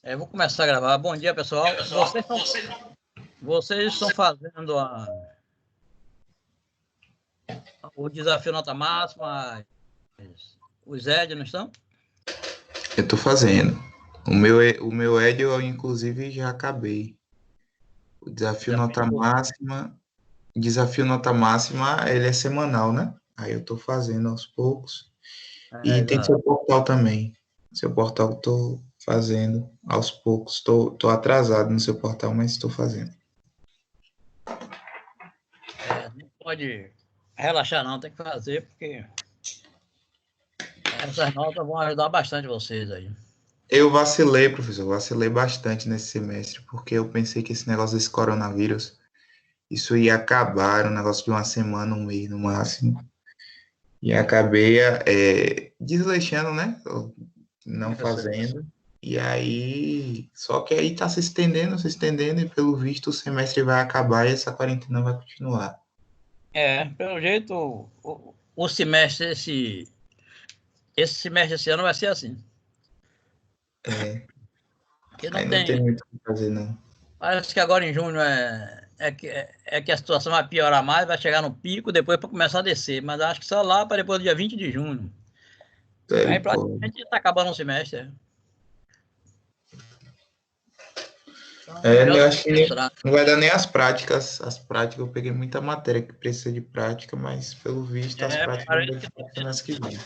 Eu vou começar a gravar. Bom dia, pessoal. Vocês estão fazendo o desafio nota máxima, os ED, não estão? Eu tô fazendo. O meu Ed eu, inclusive, já acabei. O desafio Já nota pegou? máxima. Desafio nota máxima, ele é semanal, né? Aí eu tô fazendo aos poucos. E tem Exato. seu portal também. Seu portal eu tô fazendo aos poucos. Tô atrasado no seu portal, mas estou fazendo. Não pode relaxar, não. Tem que fazer, porque essas notas vão ajudar bastante vocês aí. Eu vacilei, professor, vacilei bastante nesse semestre, porque eu pensei que esse negócio desse coronavírus, isso ia acabar, era um negócio de uma semana, um mês no máximo. E acabei desleixando, né? Não Eu sei. fazendo. E aí, só que aí tá se estendendo, e pelo visto o semestre vai acabar e essa quarentena vai continuar. Pelo jeito, o semestre, esse semestre esse ano vai ser assim. É, Porque não aí não tem tem. muito o que fazer, não. Parece que agora em junho é que a situação vai piorar mais, vai chegar no pico, depois para começar a descer. Mas acho que só lá para depois do dia 20 de junho. Aí Pô. praticamente está acabando o semestre. Então, É, melhor eu se acho que concentrar. não vai dar nem as práticas. As práticas, eu peguei muita matéria que precisa de prática, mas pelo visto as práticas não Parece devem que ser semana que vem.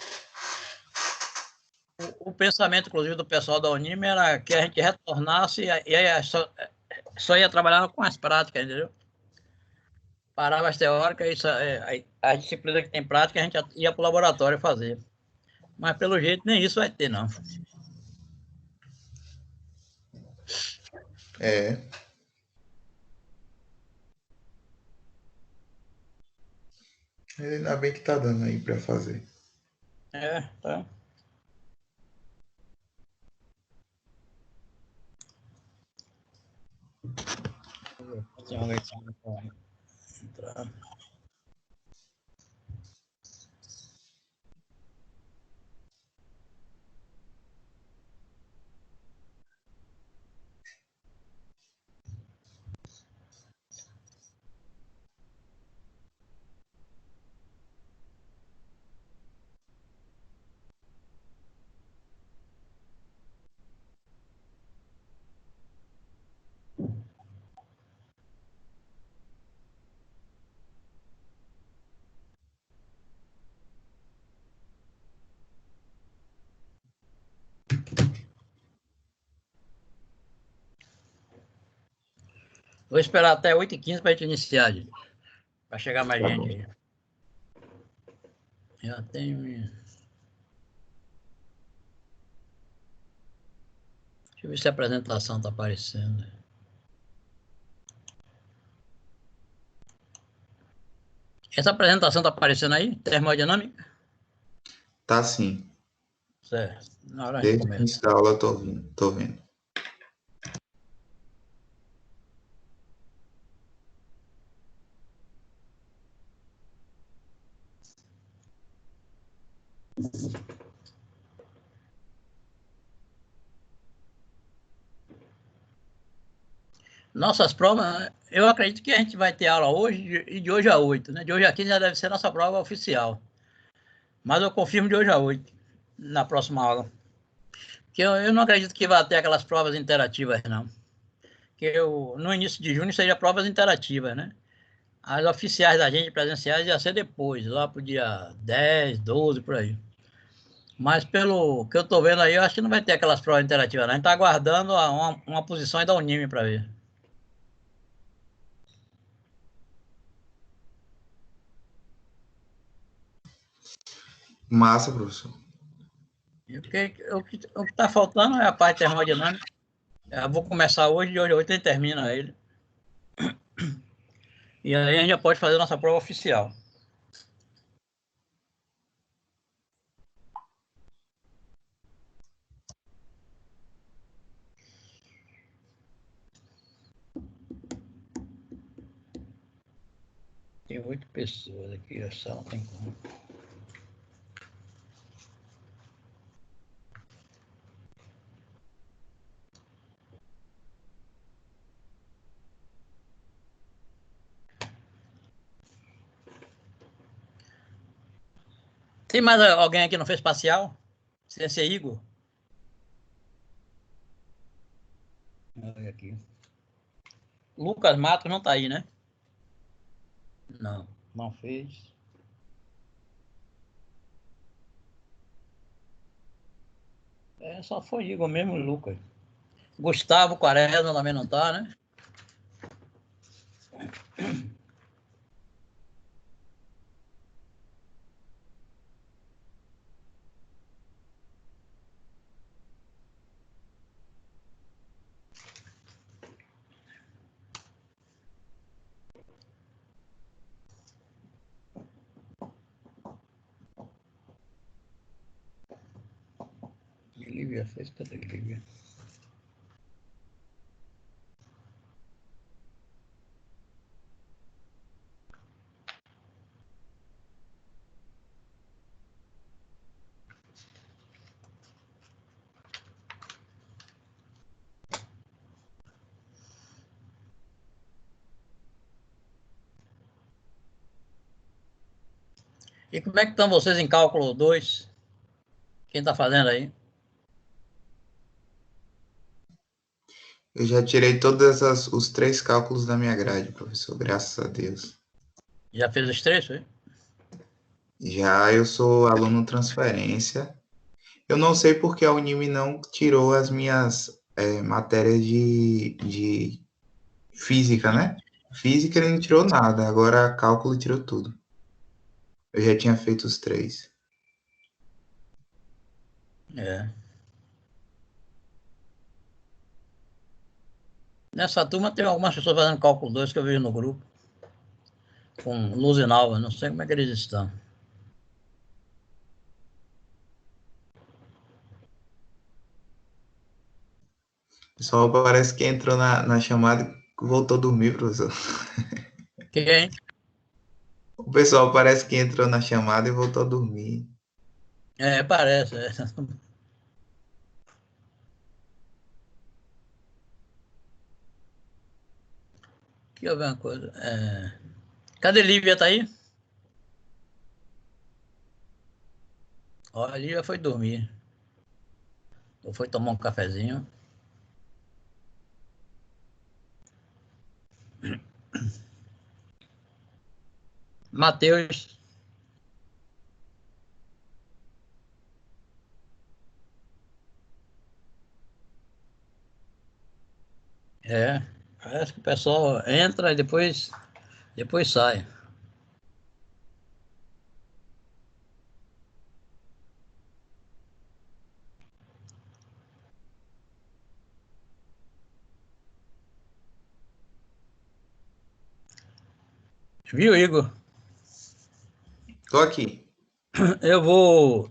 o pensamento, inclusive, do pessoal da Unime era que a gente retornasse e aí só ia trabalhar com as práticas, entendeu? Parava as teóricas, a disciplina que tem prática, a gente ia para o laboratório fazer. Mas pelo jeito nem isso vai ter, não. É, ainda bem que tá dando aí para fazer. Tá. Tem alguém que entrar. Vou esperar até 8h15 para a gente iniciar, gente. Para chegar mais Tá gente bom. aí. Já tenho. Deixa eu ver se a apresentação está aparecendo. Essa apresentação está aparecendo aí? Termodinâmica? Tá sim. Certo. Na hora a gente Desde o começa. início da aula eu tô vendo, tô vendo. Nossas provas, eu acredito que a gente vai ter aula hoje e de hoje a 8, né? De hoje a 15 já deve ser nossa prova oficial. Mas eu confirmo de hoje a 8, na próxima aula. Porque eu não acredito que vai ter aquelas provas interativas, não. Que no início de junho seja provas interativas, né? As oficiais da gente, presenciais, ia ser depois, lá pro dia 10, 12, por aí. Mas pelo que eu tô vendo aí, eu acho que não vai ter aquelas provas interativas, não. A gente tá aguardando uma posição aí da Unime para ver. Massa, professor. E o que tá faltando é a parte termodinâmica. Eu vou começar hoje, de hoje a 8 a gente termina ele. E aí a gente já pode fazer a nossa prova oficial. Tem 8 pessoas aqui, só não tem como. Tem mais alguém aqui que não fez parcial? Sem ser Igor? Olha aqui. Lucas Matos não tá aí, né? Não, não fez. Só foi Igor mesmo e Lucas. Gustavo Quaresma também não tá, né? Lívia fez, cadê Lívia? E como é que estão vocês em cálculo 2? Quem está fazendo aí? Eu já tirei os 3 cálculos da minha grade, professor, graças a Deus. Já fez os 3, foi? Já eu sou aluno transferência. Eu não sei porque a Unime não tirou as minhas matérias de física, né? Física ele não tirou nada, agora cálculo tirou tudo. Eu já tinha feito os 3. É. Nessa turma tem algumas pessoas fazendo cálculo 2 que eu vejo no grupo. Com luz e nova, não sei como é que eles estão. O pessoal parece que entrou na chamada e voltou a dormir, professor. Quem? O pessoal parece que entrou na chamada e voltou a dormir. Parece. Deixa eu ver uma coisa. Cadê Lívia? Tá aí? Ó, a Lívia foi dormir. Ou foi tomar um cafezinho. Matheus. Parece que o pessoal entra e depois sai. Viu, Igor? Tô aqui. Eu vou,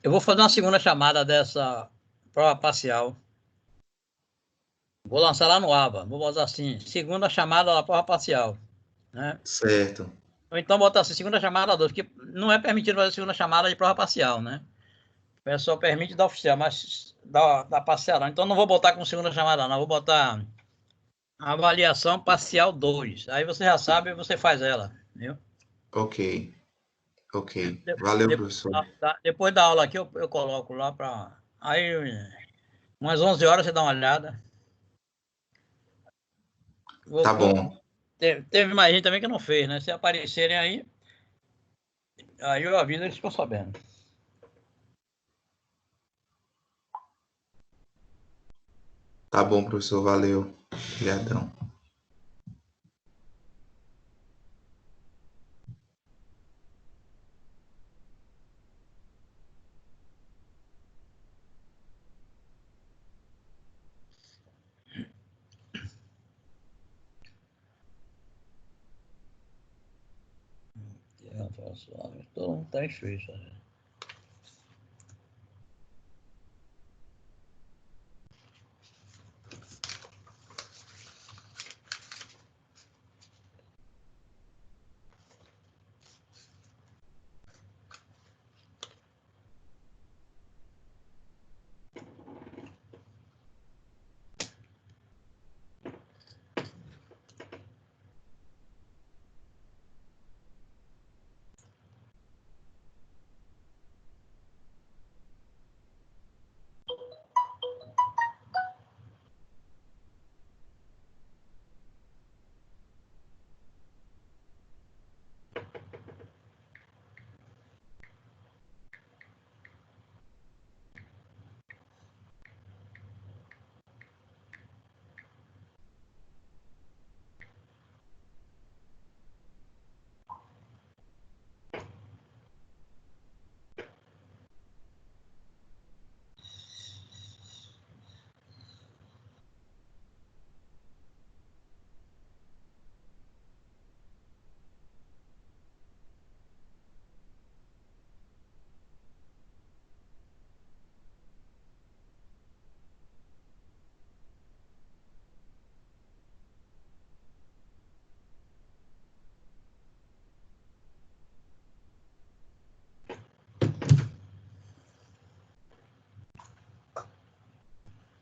eu vou fazer uma segunda chamada dessa prova parcial. Vou lançar lá no ABA. Vou botar assim, segunda chamada da prova parcial, né? Certo. Ou então botar assim, segunda chamada 2, porque não é permitido fazer segunda chamada de prova parcial, né? O pessoal permite da oficial, mas da parcial não. Então não vou botar como segunda chamada, não. Vou botar avaliação parcial 2. Aí você já sabe, você faz ela, viu? Ok. Ok. De- Valeu, de- professor. Depois da aula aqui, eu coloco lá para. Aí, umas 11 horas você dá uma olhada. Tá bom. Teve mais gente também que não fez, né? Se aparecerem aí eu aviso, eles ficam sabendo. Tá bom, professor. Valeu. Obrigadão. Todo mundo tá difícil. Né?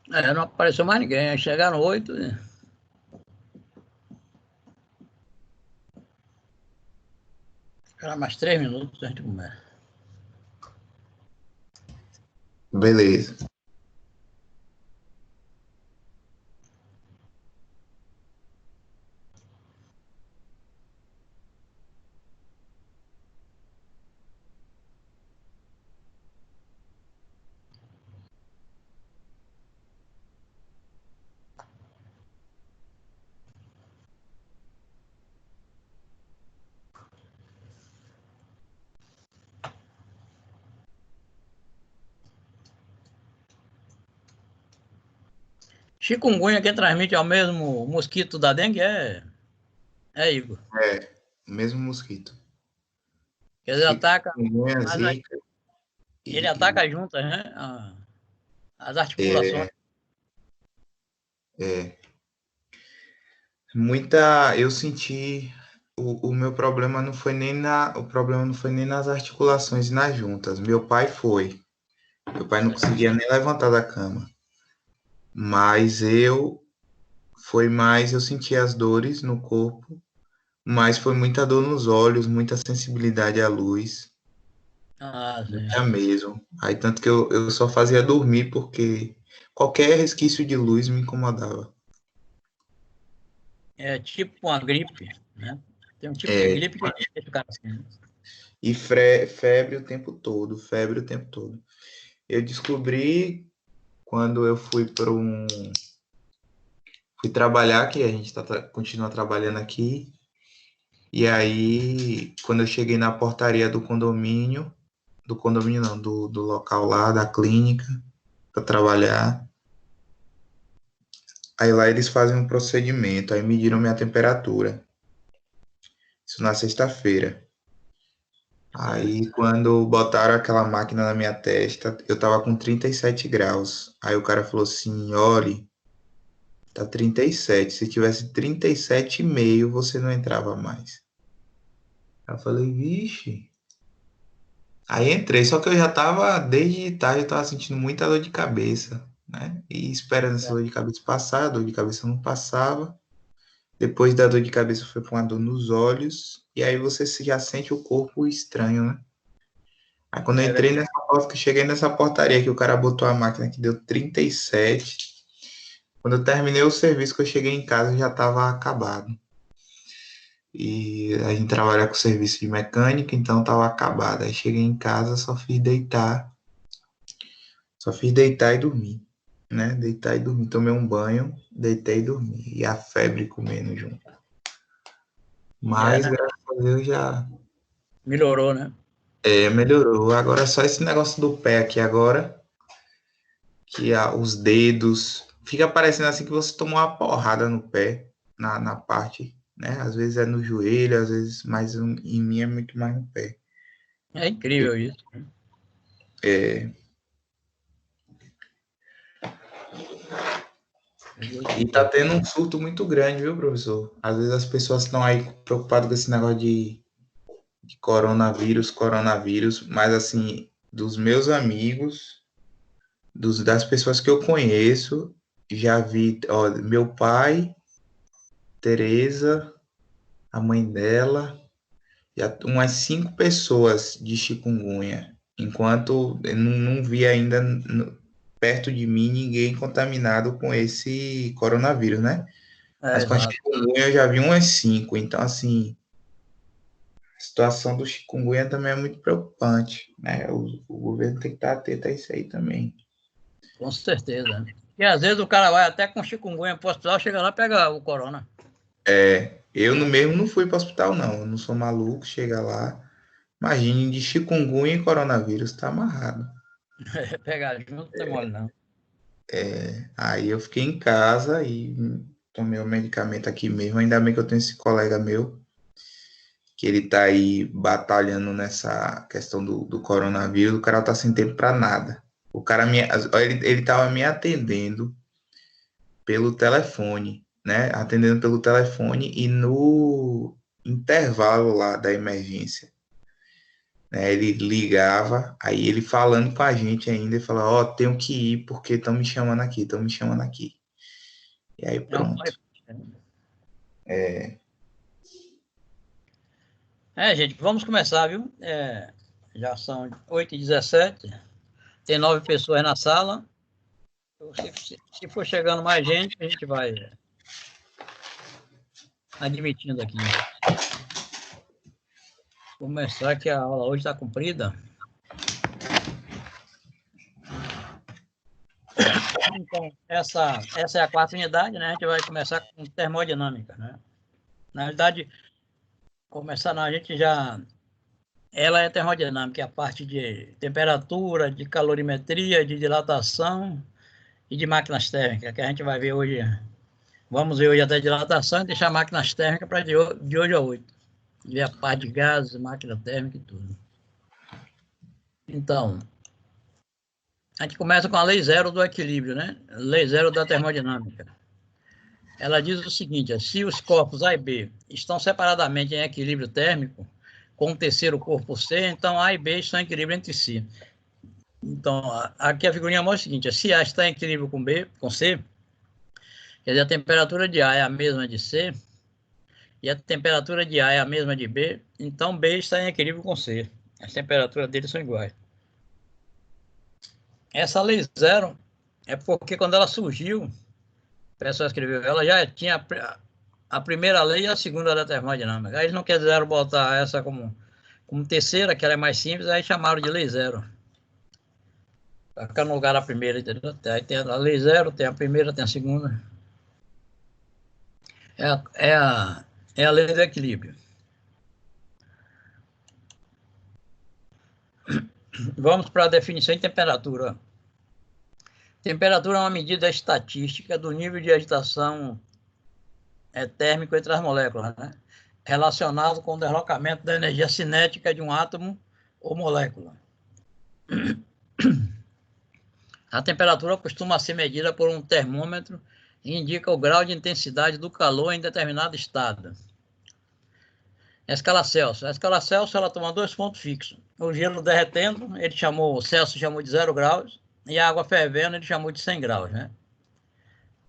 Não apareceu mais ninguém. Aí chegaram 8. Ficaram mais 3 minutos antes de comer. Beleza. Chikungunya, quem transmite é o mesmo mosquito da dengue, Igor. É, mesmo mosquito. Quer dizer, ataca, Chikungunya, mas zika ele e ataca juntas, né? As articulações. é, é, muita, eu senti o meu problema não foi nem o problema não foi nem nas articulações e nas juntas. Meu pai foi. Meu pai não conseguia nem levantar da cama. Mas foi mais, eu senti as dores no corpo, mas foi muita dor nos olhos, muita sensibilidade à luz, Sim. muita mesmo. Aí tanto que eu só fazia dormir porque qualquer resquício de luz me incomodava. É tipo uma gripe, né? Tem um tipo de É, gripe que deixa o cara assim, né? e febre o tempo todo, febre o tempo todo. Eu descobri quando eu fui trabalhar, que a gente continua trabalhando aqui, e aí quando eu cheguei na portaria do condomínio não, do local lá, da clínica, para trabalhar, aí lá eles fazem um procedimento, aí mediram minha temperatura, isso na sexta-feira. Certo. Aí, quando botaram aquela máquina na minha testa, eu tava com 37 graus. Aí o cara falou assim: olhe, tá 37. Se tivesse 37,5, você não entrava mais. Aí eu falei: vixe. Aí entrei, só que eu já tava, desde tarde, eu tava sentindo muita dor de cabeça, né? E esperando essa dor de cabeça passar, a dor de cabeça não passava. Depois da dor de cabeça foi com a dor nos olhos. E aí você já sente o corpo estranho, né? Aí quando eu É entrei verdade. nessa porta, que cheguei nessa portaria que o cara botou a máquina que deu 37. Quando eu terminei o serviço, que eu cheguei em casa, já estava acabado. E a gente trabalha com serviço de mecânica, então estava acabado. Aí cheguei em casa, só fiz deitar e dormir, né? Deitar e dormir. Tomei um banho, deitei e dormi. E a febre comendo junto. Mas, Né? graças a Deus, já Melhorou, né? melhorou. Agora é só esse negócio do pé aqui agora, que os dedos fica parecendo assim que você tomou uma porrada no pé, na parte, né? Às vezes é no joelho, às vezes, mas em mim é muito mais no pé. É incrível isso. É, Eu vou e tá dizer. tendo um surto muito grande, viu, professor? Às vezes as pessoas estão aí preocupadas com esse negócio de coronavírus, mas assim, dos meus amigos, das pessoas que eu conheço, já vi, ó, meu pai, Tereza, a mãe dela, já umas 5 pessoas de chikungunya, enquanto eu não vi ainda perto de mim ninguém contaminado com esse coronavírus, né? Mas com a Exato. chikungunya eu já vi umas 5, então assim, a situação do chikungunya também é muito preocupante, né? O governo tem que estar atento a isso aí também. Com certeza. E às vezes o cara vai até com chikungunya pro hospital, chega lá e pega o corona. Eu no mesmo não fui para o hospital, não. Eu não sou maluco, chega lá. Imagine de chikungunya e coronavírus, tá amarrado. Pegar junto não é mole, não. Aí eu fiquei em casa e tomei o medicamento aqui mesmo. Ainda bem que eu tenho esse colega meu, que ele tá aí batalhando nessa questão do coronavírus. O cara tá sem tempo para nada. O cara ele tava me atendendo pelo telefone, né? Atendendo pelo telefone e no intervalo lá da emergência. né? Ele ligava, aí ele falando com a gente ainda, e falava, ó, tenho que ir porque estão me chamando aqui, estão me chamando aqui. E aí É um pronto. É, gente, vamos começar, viu? Já são 8h17, tem 9 pessoas na sala. Se for chegando mais gente, a gente vai admitindo aqui. Começar que a aula hoje está comprida. Então, essa é a quarta unidade, né? A gente vai começar com termodinâmica, né? Na verdade, começar a gente já... Ela é termodinâmica, é a parte de temperatura, de calorimetria, de dilatação e de máquinas térmicas, que a gente vai ver hoje. Vamos ver hoje até dilatação e deixar máquinas térmicas para de hoje a 8. Ver a parte de gases, máquina térmica e tudo. Então, a gente começa com a lei zero do equilíbrio, né? Lei zero da termodinâmica. Ela diz o seguinte: se os corpos A e B estão separadamente em equilíbrio térmico, com o terceiro corpo C, então A e B estão em equilíbrio entre si. Então, aqui a figurinha mostra o seguinte: se A está em equilíbrio com C, quer dizer, a temperatura de A é a mesma de C, e a temperatura de A é a mesma de B, então B está em equilíbrio com C. As temperaturas deles são iguais. Essa lei zero é porque quando ela surgiu, o pessoal escreveu, ela já tinha a primeira lei e a segunda da termodinâmica. Aí eles não quiseram botar essa como terceira, que ela é mais simples, aí chamaram de lei zero. Vai ficar no lugar da primeira, entendeu? Aí tem a lei zero, tem a primeira, tem a segunda. É a lei do equilíbrio. Vamos para a definição de temperatura. Temperatura é uma medida estatística do nível de agitação térmico entre as moléculas, né? Relacionado com o deslocamento da energia cinética de um átomo ou molécula. A temperatura costuma ser medida por um termômetro e indica o grau de intensidade do calor em determinado estado. A escala Celsius. A escala Celsius ela toma 2 pontos fixos. O gelo derretendo, o Celsius chamou de 0 graus, e a água fervendo, ele chamou de 100 graus, né?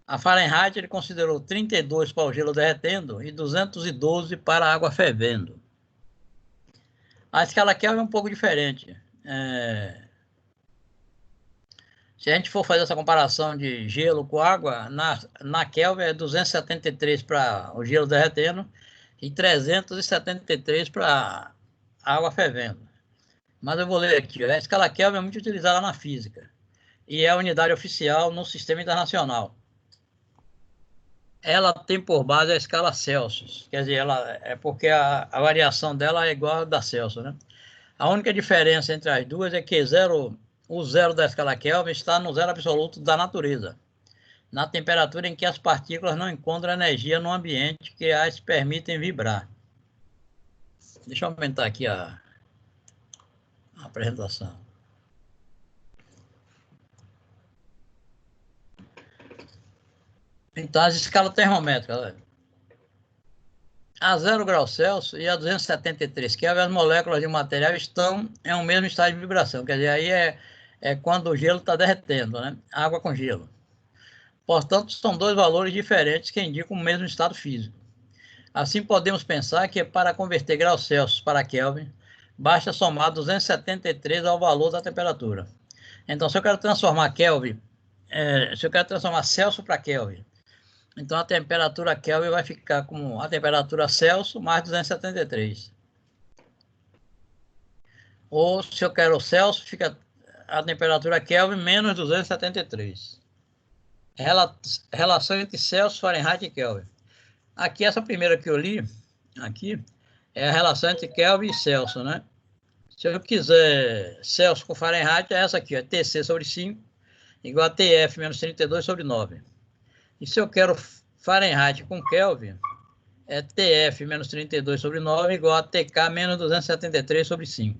A Fahrenheit, ele considerou 32 para o gelo derretendo e 212 para a água fervendo. A escala Kelvin é um pouco diferente. Se a gente for fazer essa comparação de gelo com água, na Kelvin é 273 para o gelo derretendo e 373 para a água fervendo. Mas eu vou ler aqui. A escala Kelvin é muito utilizada na física e é a unidade oficial no sistema internacional. Ela tem por base a escala Celsius, quer dizer, ela é porque a variação dela é igual a da Celsius, né? A única diferença entre as duas é que o zero da escala Kelvin está no zero absoluto da natureza, na temperatura em que as partículas não encontram energia no ambiente que as permitem vibrar. Deixa eu aumentar aqui a apresentação. Então, as escalas termométricas, a 0 graus Celsius e a 273 Kelvin, as moléculas de um material estão em um mesmo estado de vibração. Quer dizer, aí é quando o gelo está derretendo, né? Água com gelo. Portanto, são dois valores diferentes que indicam o mesmo estado físico. Assim, podemos pensar que para converter graus Celsius para Kelvin, basta somar 273 ao valor da temperatura. Então, se eu quero transformar Celsius para Kelvin, então a temperatura Kelvin vai ficar como a temperatura Celsius mais 273. Ou se eu quero Celsius, fica a temperatura Kelvin menos 273. Relação entre Celsius, Fahrenheit e Kelvin. Aqui, essa primeira que eu li, aqui, é a relação entre Kelvin e Celsius, né? Se eu quiser Celsius com Fahrenheit, é essa aqui, é TC sobre 5, igual a TF menos 32 sobre 9. E se eu quero Fahrenheit com Kelvin, é TF menos 32 sobre 9, igual a TK menos 273 sobre 5.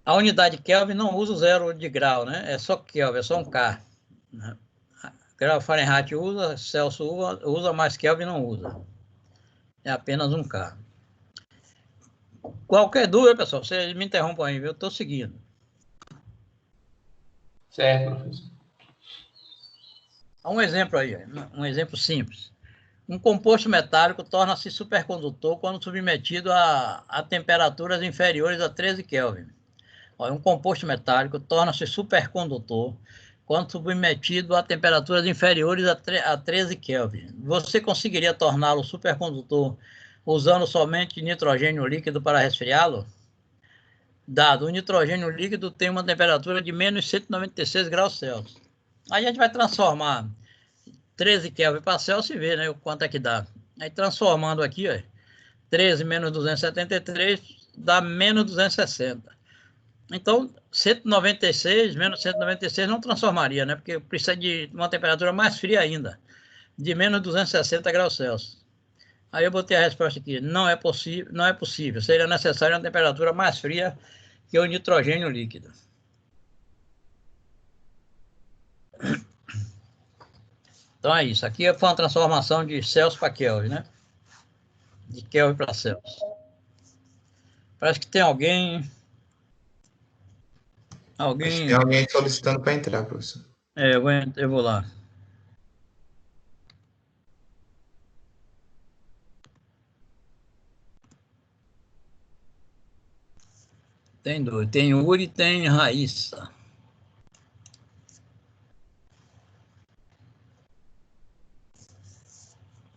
A unidade Kelvin não usa o zero de grau, né? É só Kelvin, é só um K. Grau Fahrenheit Celsius usa, mas Kelvin não usa. É apenas um K. Qualquer dúvida, pessoal, vocês me interrompam aí, eu estou seguindo. Certo, professor. Um exemplo aí, um exemplo simples. Um composto metálico torna-se supercondutor quando submetido a temperaturas inferiores a 13 Kelvin. Um composto metálico torna-se supercondutor quando submetido a temperaturas inferiores a 13 Kelvin. Você conseguiria torná-lo supercondutor usando somente nitrogênio líquido para resfriá-lo? Dado, o nitrogênio líquido tem uma temperatura de menos 196 graus Celsius. Aí a gente vai transformar 13 Kelvin para Celsius e ver, né, o quanto é que dá. Aí transformando aqui, ó, 13 menos 273 dá menos 260. Então, 196 menos 196 não transformaria, né? Porque precisa de uma temperatura mais fria ainda, de menos 260 graus Celsius. Aí eu botei a resposta aqui, não é possível. Seria necessária uma temperatura mais fria que o nitrogênio líquido. Então é isso. Aqui foi uma transformação de Celsius para Kelvin, né? De Kelvin para Celsius. Parece que tem alguém... Acho que tem alguém solicitando para entrar, professor. Eu vou lá. Tem dois. Tem Uri e tem Raíssa.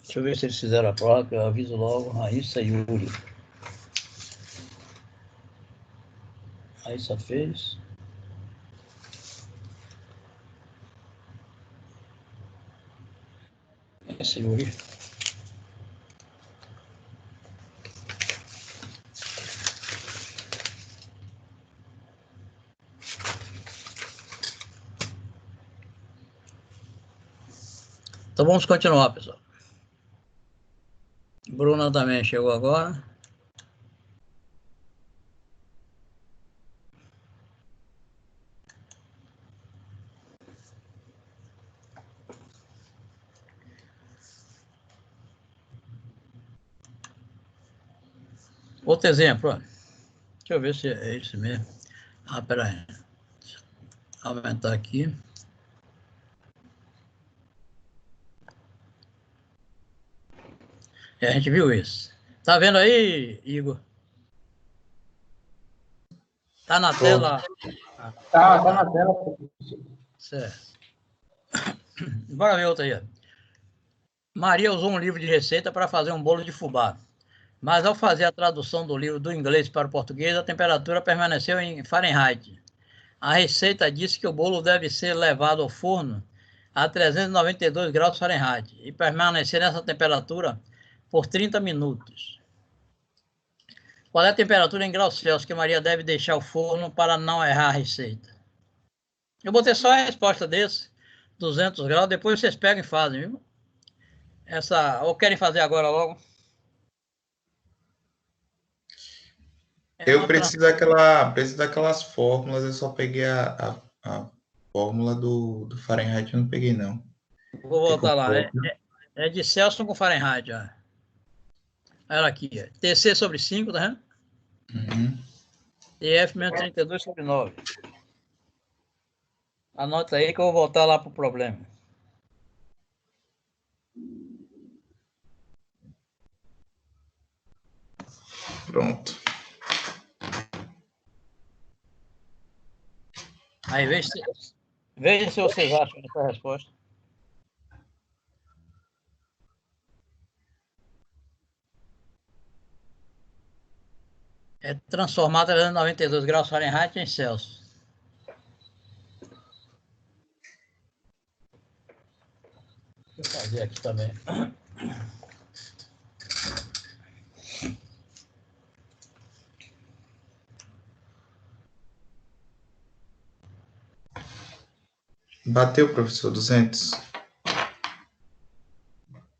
Deixa eu ver se eles fizeram a prova, eu aviso logo. Raíssa e Uri. Raíssa fez. Esse Yuri. Então vamos continuar, pessoal. Bruna também chegou agora. Outro exemplo, ó. Deixa eu ver se é esse mesmo. Ah, peraí. Aumentar aqui. A gente viu isso. Tá vendo aí, Igor? Tá na tela? Tá na tela. Certo. Bora ver outra aí. Maria usou um livro de receita para fazer um bolo de fubá. Mas ao fazer a tradução do livro do inglês para o português, a temperatura permaneceu em Fahrenheit. A receita diz que o bolo deve ser levado ao forno a 392 graus Fahrenheit e permanecer nessa temperatura por 30 minutos. Qual é a temperatura em graus Celsius que Maria deve deixar o forno para não errar a receita? Eu botei só a resposta desse, 200 graus, depois vocês pegam e fazem, viu? Ou querem fazer agora logo? Eu preciso daquelas fórmulas, eu só peguei a fórmula do Fahrenheit, eu não peguei, não. Vou voltar lá. É de Celsius com Fahrenheit, ó. Olha aqui, TC sobre 5, tá vendo? Uhum. TF menos 32 sobre 9. Anota aí que eu vou voltar lá para o problema. Pronto. Aí veja se vocês acham essa resposta. É transformar 392 graus Fahrenheit em Celsius. Deixa eu fazer aqui também. Bateu, professor, 200.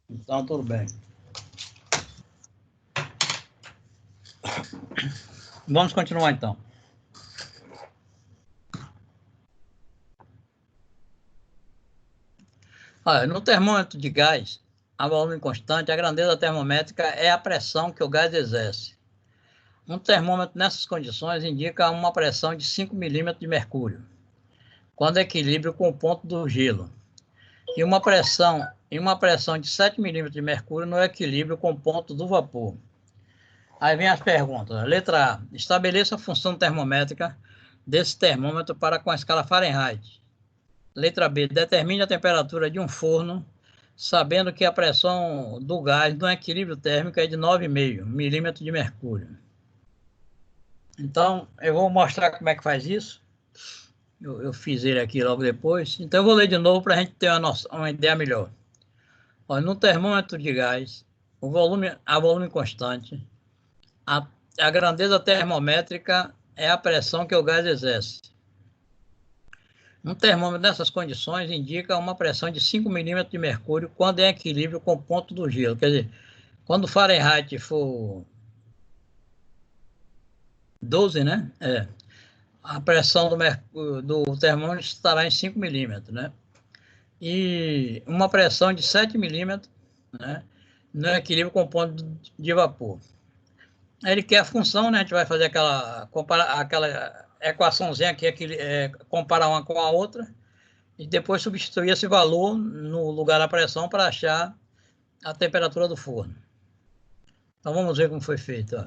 Então, tudo bem. Vamos continuar, então. Olha, no termômetro de gás, a volume constante, a grandeza termométrica é a pressão que o gás exerce. Um termômetro nessas condições indica uma pressão de 5 milímetros de mercúrio, quando equilíbrio com o ponto do gelo, e uma pressão de 7 milímetros de mercúrio no equilíbrio com o ponto do vapor. Aí vem as perguntas. Letra A. Estabeleça a função termométrica desse termômetro para com a escala Fahrenheit. Letra B. Determine a temperatura de um forno, sabendo que a pressão do gás no equilíbrio térmico é de 9,5 milímetros de mercúrio. Então, eu vou mostrar como é que faz isso. Eu fiz ele aqui logo depois. Então, eu vou ler de novo para a gente ter uma ideia melhor. Olha, no termômetro de gás, a volume constante, a grandeza termométrica é a pressão que o gás exerce. Um termômetro nessas condições indica uma pressão de 5 milímetros de mercúrio quando é em equilíbrio com o ponto do gelo. Quer dizer, quando o Fahrenheit for 12, né? A pressão do termômetro estará em 5 milímetros, né? E uma pressão de 7 milímetros, né? No equilíbrio com o ponto de vapor. Aí ele quer a função, né? A gente vai fazer aquela equaçãozinha aqui, comparar uma com a outra, e depois substituir esse valor no lugar da pressão para achar a temperatura do forno. Então vamos ver como foi feito. Ó.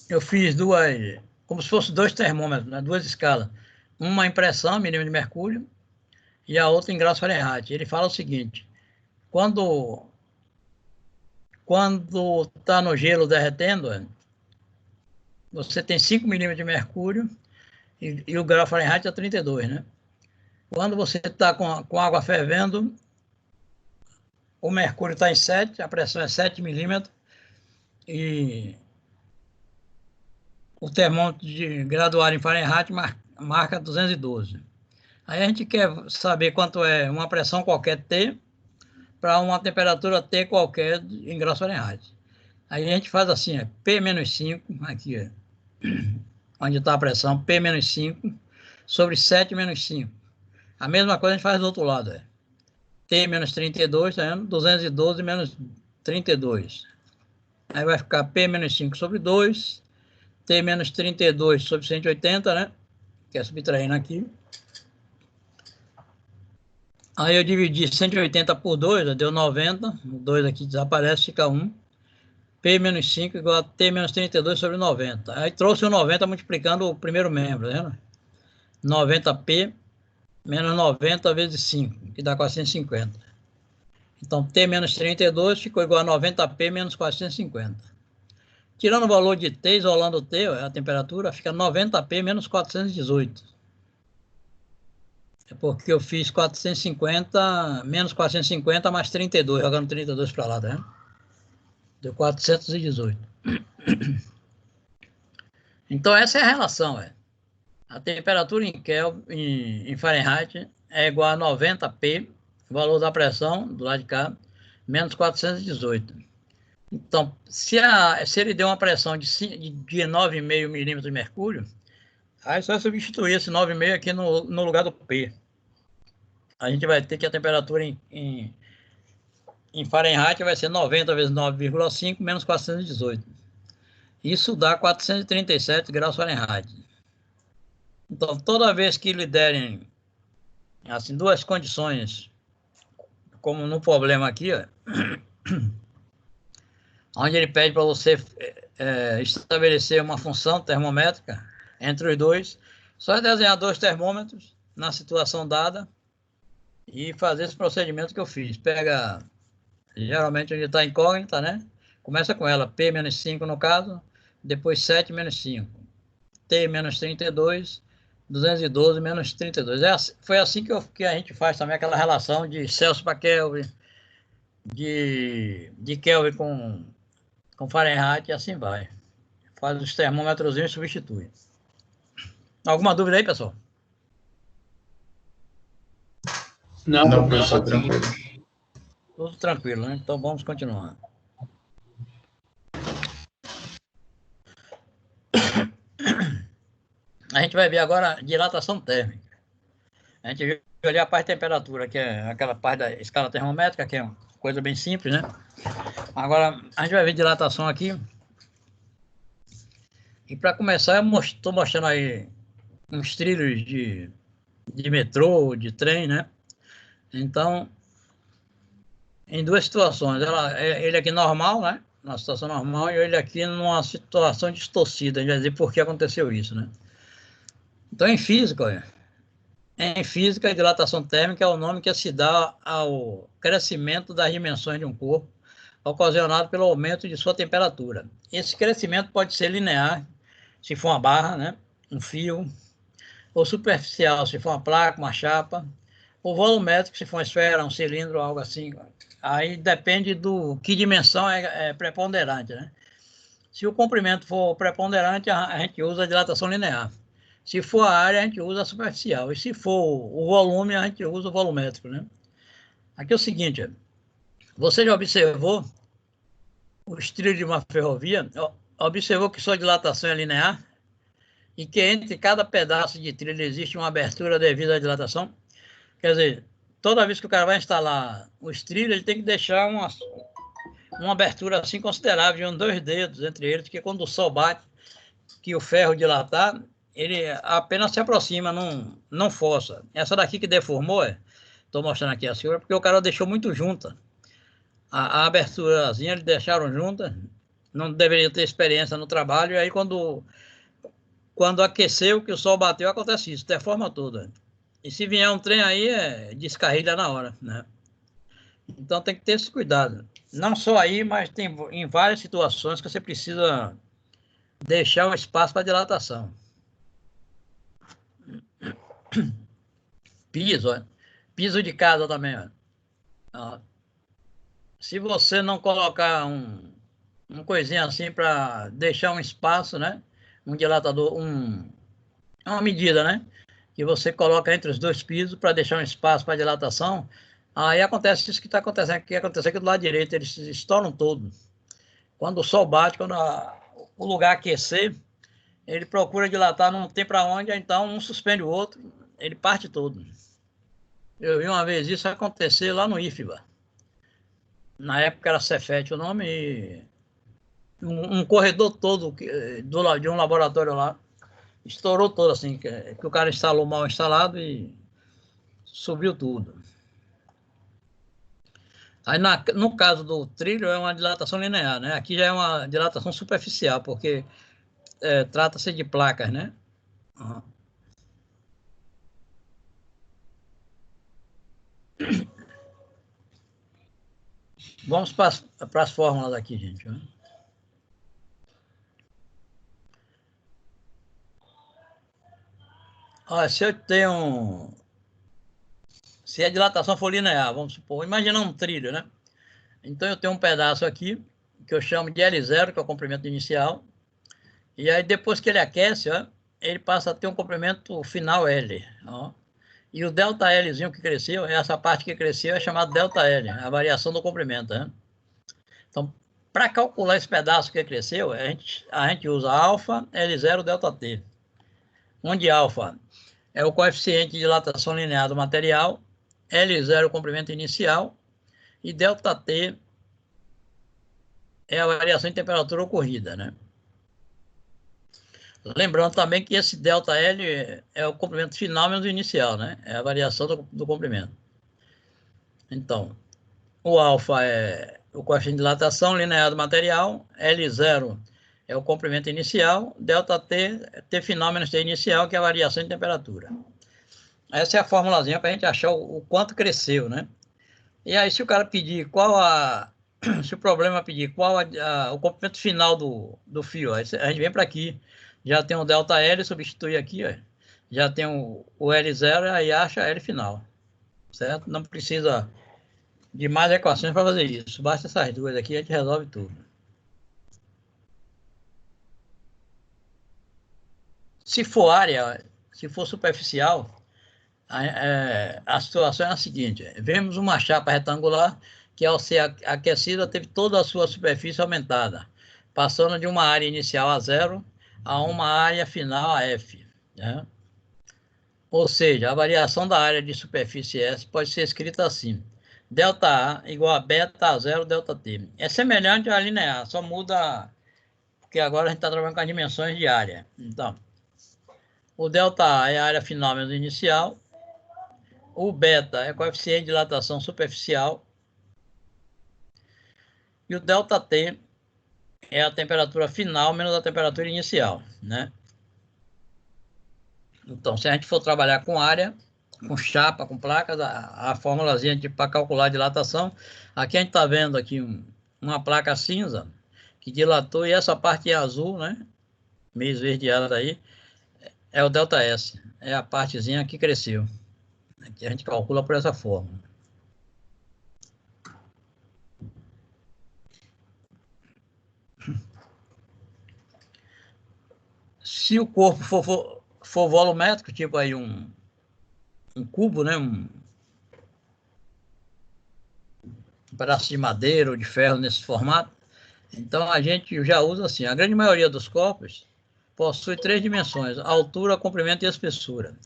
Eu fiz como se fossem dois termômetros, né? Duas escalas. Uma em pressão, milímetro de mercúrio, e a outra em graus Fahrenheit. Ele fala o seguinte: quando está no gelo derretendo, você tem 5 milímetros de mercúrio e o grau Fahrenheit é 32, né? Quando você está com água fervendo, o mercúrio está em 7, a pressão é 7 milímetros e o termômetro graduado em Fahrenheit marca 212. Aí a gente quer saber quanto é uma pressão qualquer T para uma temperatura T qualquer em graus Fahrenheit. Aí a gente faz assim, P-5, aqui, onde está a pressão, P-5 sobre 7 menos 5. A mesma coisa a gente faz do outro lado, T menos 32, tá vendo? 212 menos 32. Aí vai ficar P menos 5 sobre 2, T menos 32 sobre 180, né? Que é subtraindo aqui. Aí eu dividi 180 por 2, deu 90. O 2 aqui desaparece, fica 1. P menos 5 igual a T menos 32 sobre 90. Aí trouxe o 90 multiplicando o primeiro membro, né? 90P menos 90 vezes 5, que dá 450. Então, T menos 32 ficou igual a 90P menos 450. Tirando o valor de T, isolando o T, a temperatura, fica 90P menos 418. É porque eu fiz 450, menos 450 mais 32, jogando 32 para lá, tá vendo? Deu 418. Então, essa é a relação, A temperatura em Fahrenheit é igual a 90P, valor da pressão, do lado de cá, menos 418. Então, se ele deu uma pressão de 9,5 milímetros de mercúrio, aí só substituir esse 9,5 aqui no lugar do P. A gente vai ter que a temperatura em Fahrenheit vai ser 90 vezes 9,5 menos 418. Isso dá 437 graus Fahrenheit. Então, toda vez que lhe derem assim, duas condições, como no problema aqui, onde ele pede para você estabelecer uma função termométrica entre os dois, só é desenhar dois termômetros na situação dada e fazer esse procedimento que eu fiz. Pega, geralmente, onde está incógnita, né? Começa com ela, P menos 5 no caso, depois 7 menos 5, T menos 32, 212 menos 32. Foi assim que a gente faz também aquela relação de Celsius para Kelvin, de Kelvin com Fahrenheit e assim vai. Faz os termômetros e substitui. Alguma dúvida aí, pessoal? Não, professor, tranquilo. Tudo tranquilo, né? Então vamos continuar. A gente vai ver agora a dilatação térmica. A gente viu ali a parte de temperatura, que é aquela parte da escala termométrica, que é coisa bem simples, né? Agora, a gente vai ver dilatação aqui. E para começar, eu estou mostrando aí uns trilhos de metrô, de trem, né? Então, em duas situações. Ele aqui normal, né? Numa situação normal, e ele aqui numa situação distorcida. A gente vai dizer por que aconteceu isso, né? Então, em física, olha, a dilatação térmica é o nome que se dá ao crescimento das dimensões de um corpo, ocasionado pelo aumento de sua temperatura. Esse crescimento pode ser linear, se for uma barra, né? Um fio, ou superficial, se for uma placa, uma chapa, ou volumétrico, se for uma esfera, um cilindro, algo assim. Aí depende do que dimensão é preponderante, né? Se o comprimento for preponderante, a gente usa a dilatação linear. Se for a área, a gente usa a superficial. E se for o volume, a gente usa o volumétrico, né? Aqui é o seguinte, você já observou os trilhos de uma ferrovia? Observou que sua dilatação é linear? E que entre cada pedaço de trilho existe uma abertura devido à dilatação? Quer dizer, toda vez que o cara vai instalar os trilhos, ele tem que deixar uma abertura assim considerável, de uns 2 dedos entre eles, porque quando o sol bate, que o ferro dilatar, ele apenas se aproxima, não força. Essa daqui que deformou, estou mostrando aqui a senhora, porque o cara deixou muito junta. A aberturazinha eles deixaram junta, não deveria ter experiência no trabalho, e aí quando aqueceu, que o sol bateu, acontece isso, deforma toda. E se vier um trem aí, descarrilha na hora, né? Então tem que ter esse cuidado. Não só aí, mas tem em várias situações que você precisa deixar um espaço para dilatação. Piso, ó. Piso de casa também, ó. Se você não colocar um coisinha assim para deixar um espaço, né? Um dilatador, uma medida, né? Que você coloca entre os dois pisos para deixar um espaço para dilatação, aí acontece isso que está acontecendo aqui, acontece aqui do lado direito, eles se estouram todos. Quando o sol bate, quando o lugar aquecer, ele procura dilatar, não tem para onde, então um suspende o outro, ele parte todo. Eu vi uma vez isso acontecer lá no IFBA. Na época era Cefet o nome, e um corredor todo de um laboratório lá, estourou todo assim, que o cara instalou mal instalado e subiu tudo. Aí no caso do trilho é uma dilatação linear, né? Aqui já é uma dilatação superficial, porque trata-se de placas, né? Uhum. Vamos para as fórmulas aqui, gente. Né? Olha, se a dilatação for linear, vamos supor, imagina um trilho, né? Então eu tenho um pedaço aqui, que eu chamo de L0, que é o comprimento inicial, e aí depois que ele aquece, ó, ele passa a ter um comprimento final L. Ó. E o delta Lzinho que cresceu, essa parte que cresceu é chamada delta L, a variação do comprimento. Né? Então, para calcular esse pedaço que cresceu, a gente usa alfa, L0, delta T. Onde alfa é o coeficiente de dilatação linear do material, L0 é o comprimento inicial, e delta T é a variação em temperatura ocorrida. Né? Lembrando também que esse ΔL é o comprimento final menos o inicial, né? É a variação do comprimento. Então, o alfa é o coeficiente de dilatação linear do material, L0 é o comprimento inicial, ΔT, T final menos T inicial, que é a variação de temperatura. Essa é a formulazinha para a gente achar o quanto cresceu, né? E aí, se o cara pedir se o problema pedir qual o comprimento final do fio, a gente vem para aqui, já tem o delta L, substitui aqui, ó, já tem o L0, aí acha L final, certo? Não precisa de mais equações para fazer isso, basta essas duas aqui, a gente resolve tudo. Se for área, se for superficial, a situação é a seguinte, vemos uma chapa retangular que ao ser aquecida teve toda a sua superfície aumentada, passando de uma área inicial a 0 a uma área final a F. Né? Ou seja, a variação da área de superfície S pode ser escrita assim, Delta A igual a beta a zero delta T. É semelhante à linear, só muda porque agora a gente está trabalhando com as dimensões de área. Então, o delta A é a área final menos inicial. O beta é coeficiente de dilatação superficial. E o delta T é a temperatura final menos a temperatura inicial, né? Então, se a gente for trabalhar com área, com chapa, com placas, a formulazinha para calcular a dilatação, aqui a gente está vendo aqui uma placa cinza que dilatou, e essa parte azul, né, meio esverdeada aí, é o ΔS, é a partezinha que cresceu. Aqui a gente calcula por essa forma. Se o corpo for volumétrico, tipo aí um cubo, né, um pedaço de madeira ou de ferro nesse formato, então a gente já usa assim. A grande maioria dos corpos possui 3 dimensões: altura, comprimento e espessura.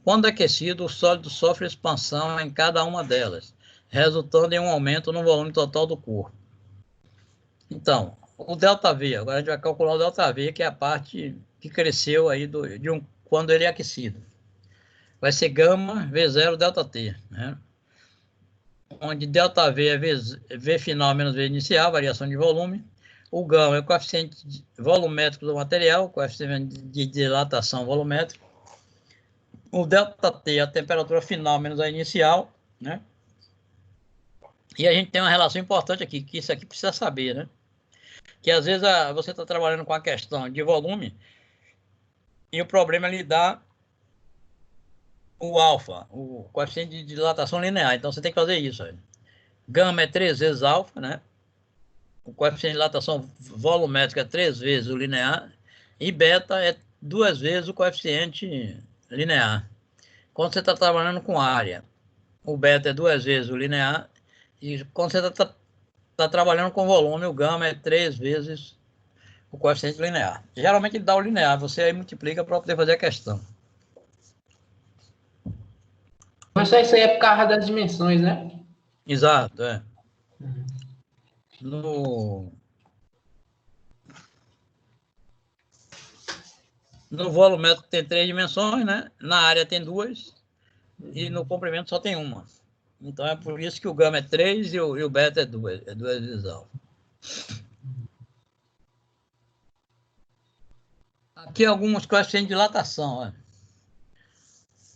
Quando aquecido, o sólido sofre expansão em cada uma delas, resultando em um aumento no volume total do corpo. Então, o ΔV, agora a gente vai calcular o ΔV, que é a parte que cresceu aí quando ele é aquecido. Vai ser gama V0 ΔT, né? Onde ΔV é V final menos V inicial, variação de volume. O gama é o coeficiente volumétrico do material, coeficiente de dilatação volumétrico. O ΔT é a temperatura final menos a inicial, né? E a gente tem uma relação importante aqui, que isso aqui precisa saber, né? Que às vezes você está trabalhando com a questão de volume e o problema é lidar o alfa, o coeficiente de dilatação linear. Então você tem que fazer isso. Aí. Gama é 3 vezes alfa, né? O coeficiente de dilatação volumétrica é 3 vezes o linear. E beta é 2 vezes o coeficiente linear. Quando você está trabalhando com área, o beta é 2 vezes o linear. E quando você está trabalhando com volume, o gama é 3 vezes o coeficiente linear. Geralmente ele dá o linear, você aí multiplica para poder fazer a questão. Mas isso aí é por causa das dimensões, né? Exato, é. No volumétrico tem 3 dimensões, né? Na área tem 2 e no comprimento só tem uma. Então é por isso que o gama é 3 e o beta é 2, é 2 vezes alfa. Aqui alguns coeficientes de dilatação, ó.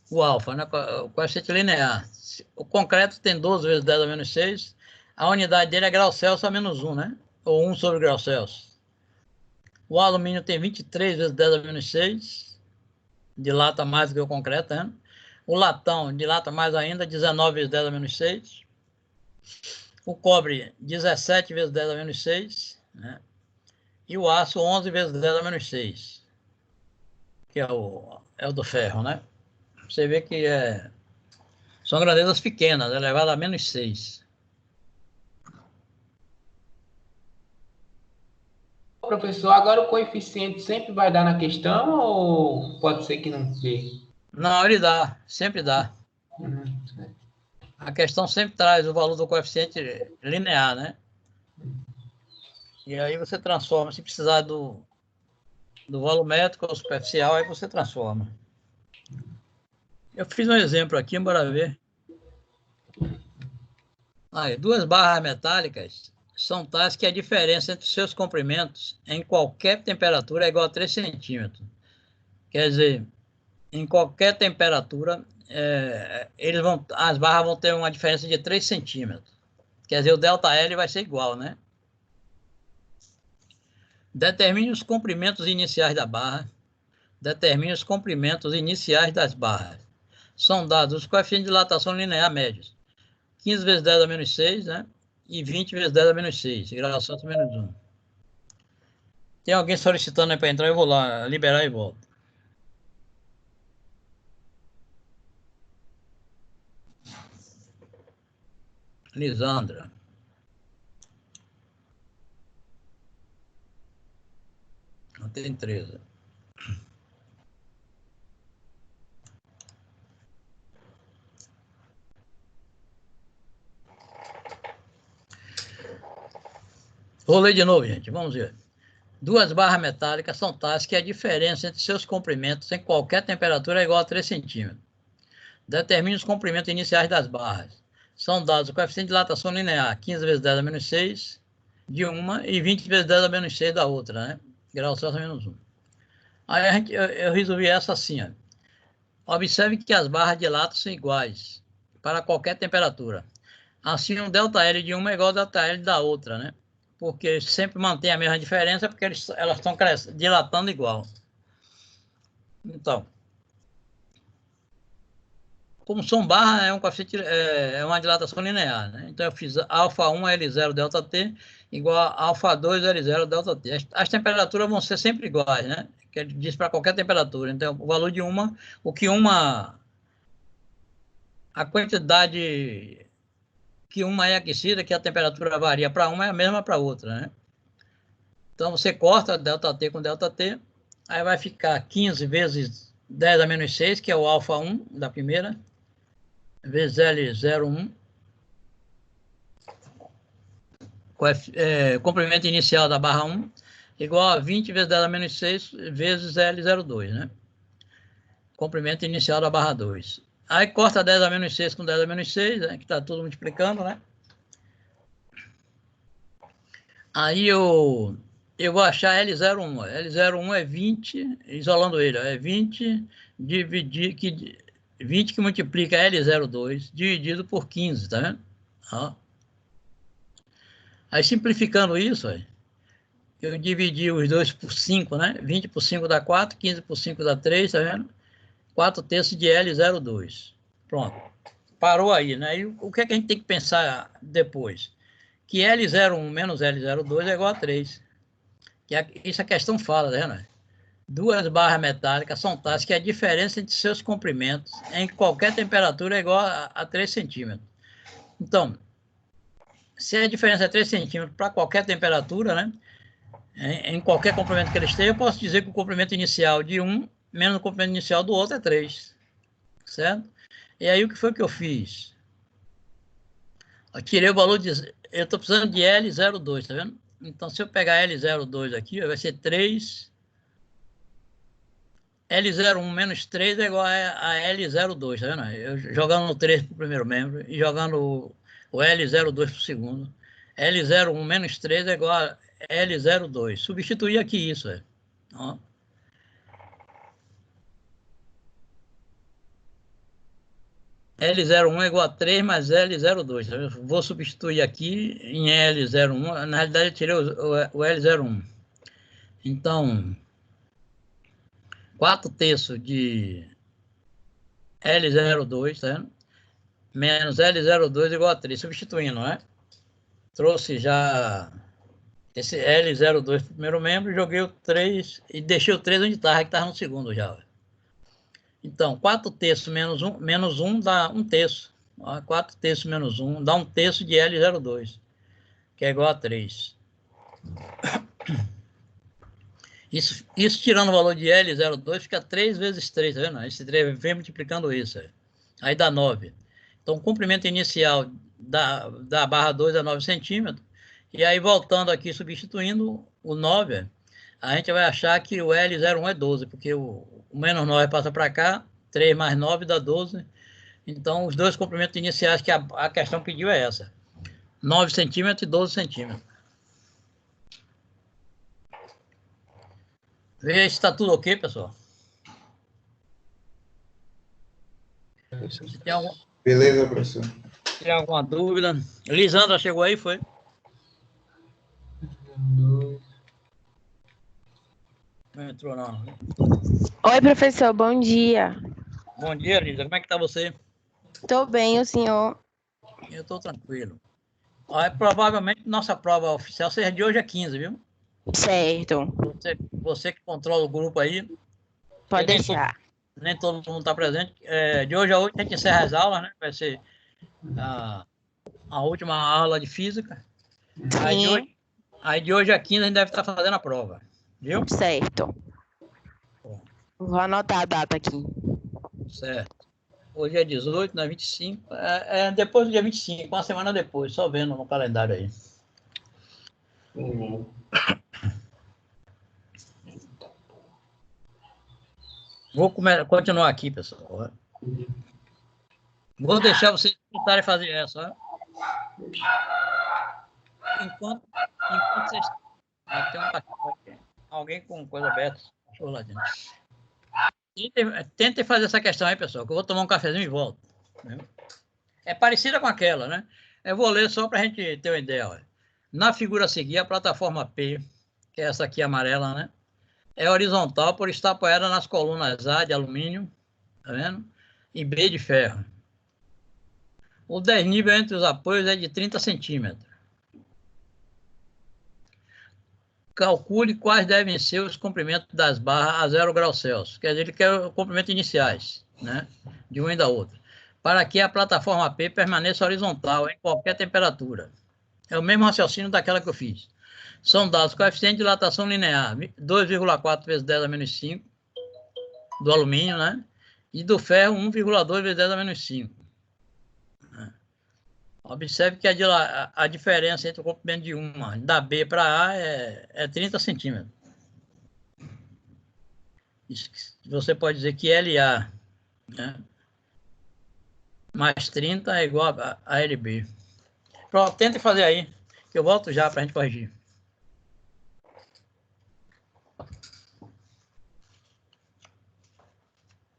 O alfa, né? O coeficiente linear. O concreto tem 12 vezes 10 a menos 6. A unidade dele é grau Celsius a menos 1, né? Ou 1 sobre grau Celsius. O alumínio tem 23 vezes 10 a menos 6. Dilata mais do que o concreto, né? O latão dilata mais ainda, 19 vezes 10 a menos 6. O cobre, 17 vezes 10 a menos 6. Né? E o aço, 11 vezes 10 a menos 6. Que é o do ferro, né? Você vê que são grandezas pequenas, elevado a menos 6. Professor, agora o coeficiente sempre vai dar na questão ou pode ser que não dê? Não, ele dá, sempre dá. A questão sempre traz o valor do coeficiente linear, né? E aí você transforma, se precisar do volumétrico ou superficial, aí você transforma. Eu fiz um exemplo aqui, bora ver. Aí, 2 barras metálicas são tais que a diferença entre seus comprimentos em qualquer temperatura é igual a 3 centímetros. Quer dizer, em qualquer temperatura, as barras vão ter uma diferença de 3 centímetros. Quer dizer, o ΔL vai ser igual, né? Determine os comprimentos iniciais da barra. Determine os comprimentos iniciais das barras. São dados os coeficientes de dilatação linear médios. 15 vezes 10 a menos 6, né? E 20 vezes 10 a menos 6. Grau Celsius menos 1. Tem alguém solicitando aí para entrar, eu vou lá liberar e volto. Lisandra. Não tem 13. Vou ler de novo, gente. Vamos ver. Duas barras metálicas são tais que a diferença entre seus comprimentos em qualquer temperatura é igual a 3 centímetros. Determine os comprimentos iniciais das barras. São dados o coeficiente de dilatação linear, 15 vezes 10 a menos 6 de uma e 20 vezes 10 a menos 6 da outra, né? Grau Celsius a menos 1. Aí eu resolvi essa assim, ó. Observe que as barras de lata são iguais para qualquer temperatura. Assim, um ΔL de uma é igual ao ΔL da outra, né? Porque sempre mantém a mesma diferença, porque elas estão dilatando igual. Então, como são barras, é um coeficiente, é uma dilatação linear, né? Então, eu fiz alfa1 L0 ΔT igual a alfa2 L0 ΔT. As temperaturas vão ser sempre iguais, né? Que ele diz para qualquer temperatura. Então, o valor de a quantidade que uma é aquecida, que a temperatura varia para uma, é a mesma para outra, né? Então, você corta ΔT com ΔT, aí vai ficar 15 vezes 10 a menos 6, que é o alfa1 da primeira, vezes L01, comprimento inicial da barra 1, igual a 20 vezes 10 a menos 6, vezes L02, né? Comprimento inicial da barra 2. Aí corta 10 a menos 6 com 10 a menos 6, né? Que está tudo multiplicando, né? Aí eu vou achar L01. L01 é 20, isolando ele, é 20 20 que multiplica L02 dividido por 15, tá vendo? Ó. Aí simplificando isso, eu dividi os dois por 5, né? 20 por 5 dá 4, 15 por 5 dá 3, tá vendo? 4 terços de L02. Pronto. Parou aí, né? E o que é que a gente tem que pensar depois? Que L01 menos L02 é igual a 3. Isso a questão fala, né? Duas barras metálicas são tais que a diferença entre seus comprimentos em qualquer temperatura é igual a 3 centímetros. Então, se a diferença é 3 centímetros para qualquer temperatura, né? Em qualquer comprimento que ele esteja, eu posso dizer que o comprimento inicial de um menos o comprimento inicial do outro é 3. Certo? E aí o que foi que eu fiz? Eu tirei o valor de... Eu estou precisando de L02, tá vendo? Então, se eu pegar L02 aqui, vai ser 3... L01 menos 3 é igual a L02, tá vendo? Eu jogando o 3 para o primeiro membro e jogando o L02 para o segundo. L01 menos 3 é igual a L02. Substituir aqui isso, ó. L01 é igual a 3 mais L02. Tá? Vou substituir aqui em L01. Na realidade, eu tirei o L01. Então, 4 terços de L02, tá vendo? Menos L02 igual a 3. Substituindo, né? Trouxe já esse L02 para o primeiro membro, joguei o 3 e deixei o 3 onde estava, que estava no segundo já. Então, 4 terços menos 1 dá 1 terço. 4 terços menos 1 dá 1 terço de L02, que é igual a 3. Isso tirando o valor de L02, fica 3 vezes 3, tá vendo? Esse 3 vem multiplicando isso. Aí dá 9. Então, o comprimento inicial da barra 2 é 9 centímetros. E aí, voltando aqui, substituindo o 9, a gente vai achar que o L01 é 12, porque o menos 9 passa para cá, 3 mais 9 dá 12. Então, os dois comprimentos iniciais que a questão pediu é essa. 9 centímetros e 12 centímetros. Veja se está tudo ok, pessoal. Se tem Beleza, professor. Tem alguma dúvida? Lisandra chegou aí, foi? Não entrou, não. Oi, professor, bom dia. Bom dia, Lisa. Como é que tá você? Estou bem, o senhor? Eu estou tranquilo. Provavelmente nossa prova oficial seja de hoje a 15, viu? Certo. Você que controla o grupo aí. Pode deixar. Nem todo mundo está presente. De hoje a 8 a gente encerra as aulas, né? Vai ser a última aula de física. Sim. Aí de hoje a 15 a gente deve estar fazendo a prova. Viu? Certo. Vou anotar a data aqui. Certo. Hoje é 18, não é 25. Depois do dia 25, uma semana depois, só vendo no calendário aí. Uhum. Vou continuar aqui, pessoal. Vou deixar vocês tentarem fazer essa. Enquanto vocês... tem um cachorro aqui. Alguém com coisa aberta. Cachorro lá dentro. Tentem fazer essa questão aí, pessoal, que eu vou tomar um cafezinho e volto. Né? É parecida com aquela, né? Eu vou ler só para a gente ter uma ideia. Olha. Na figura a seguir, a plataforma P, que é essa aqui amarela, né? É horizontal por estar apoiada nas colunas A de alumínio, tá vendo? E B de ferro. O desnível entre os apoios é de 30 centímetros. Calcule quais devem ser os comprimentos das barras a 0 graus Celsius. Quer dizer, ele quer os comprimentos iniciais, né? De uma e da outra. Para que a plataforma P permaneça horizontal em qualquer temperatura. É o mesmo raciocínio daquela que eu fiz. São dados coeficiente de dilatação linear, 2,4 vezes 10 a menos 5, do alumínio, né? E do ferro, 1,2 vezes 10 a menos 5. Observe que a diferença entre o comprimento de uma, da B para A, é 30 centímetros. Você pode dizer que LA, né, mais 30 é igual a LB. Pronto, tente fazer aí, que eu volto já para a gente corrigir.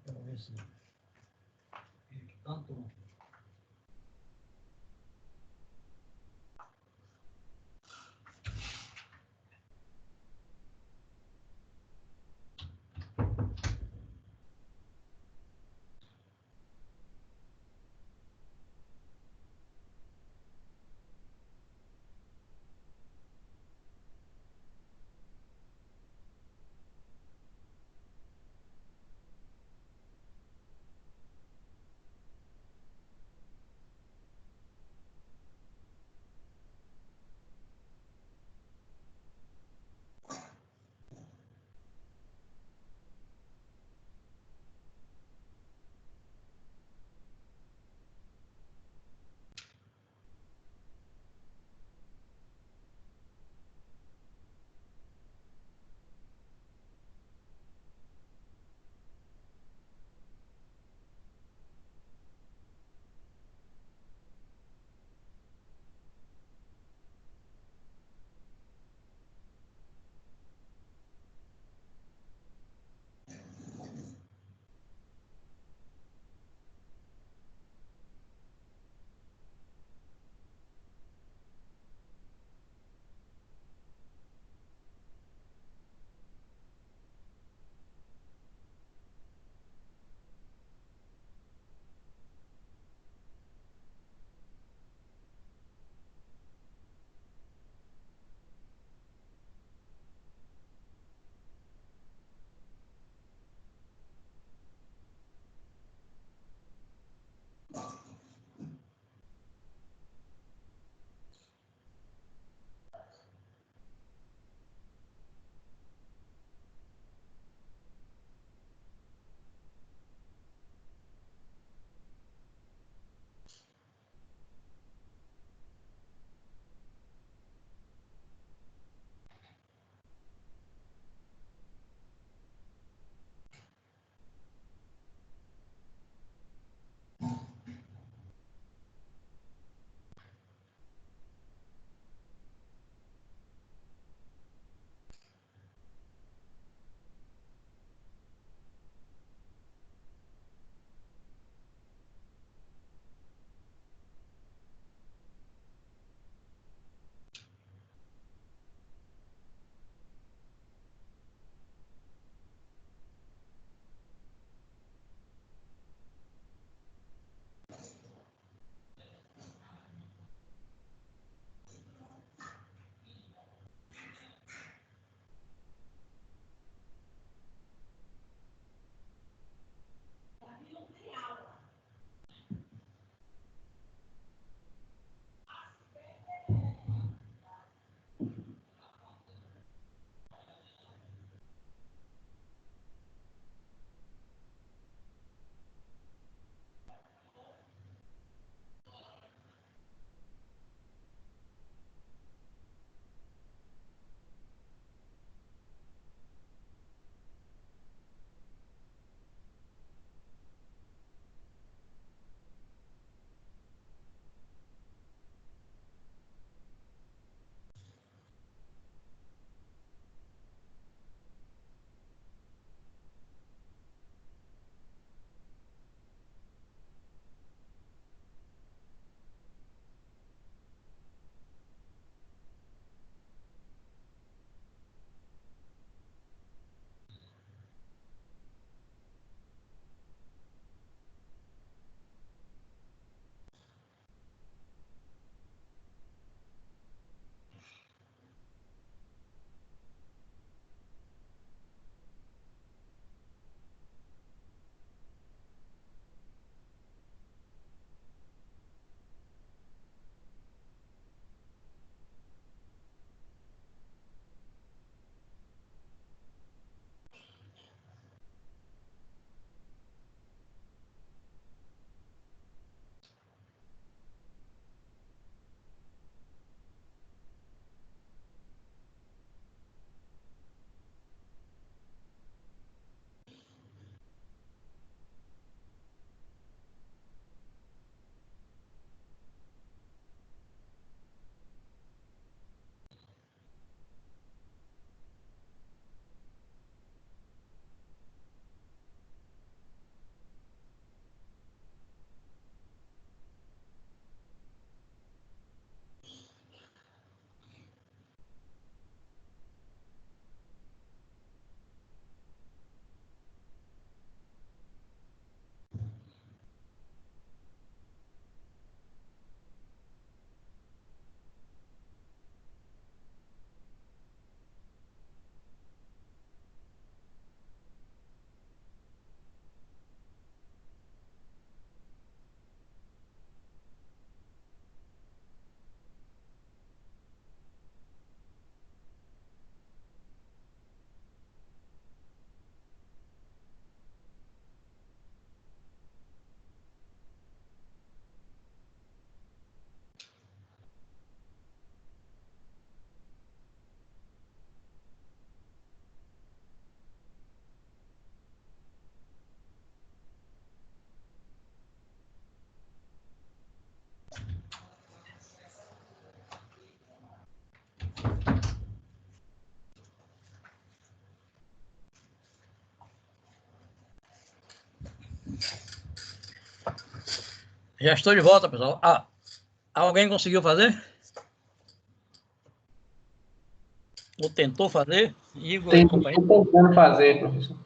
Deixa eu ver se... Tanto... Já estou de volta, pessoal. Alguém conseguiu fazer? Ou tentou fazer? Igor e companhia? Estou tentando fazer, professor.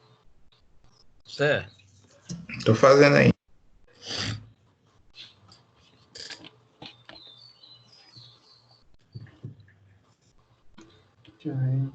Certo. Tô fazendo aí. Deixa eu ver.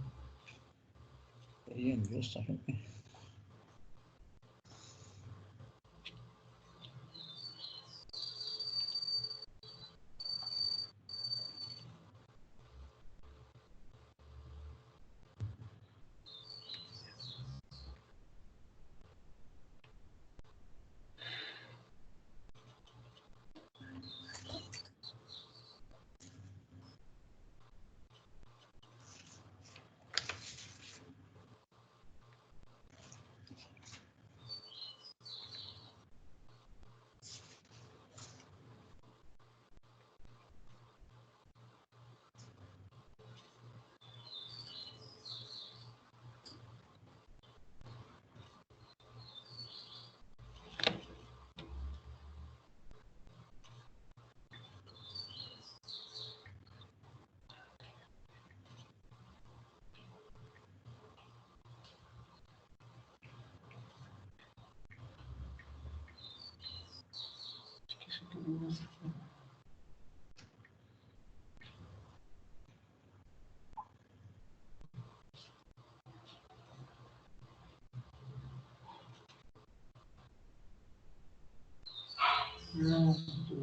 Não. Deixa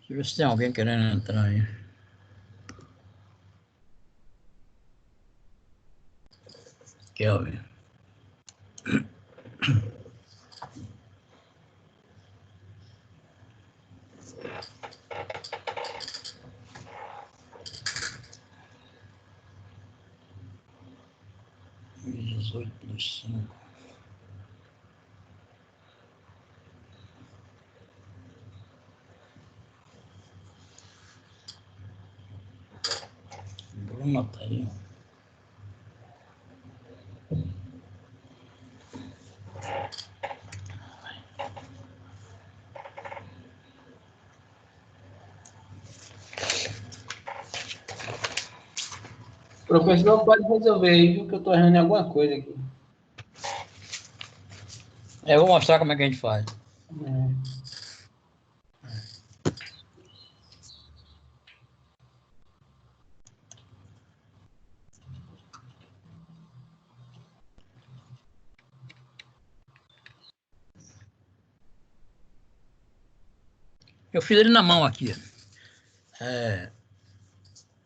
eu ver se tem alguém querendo entrar aí. Kelvin. +18. Bruna tá aí. Professor, pode resolver aí, viu, que eu estou errando em alguma coisa aqui. Eu vou mostrar como é que a gente faz. Eu fiz ele na mão aqui.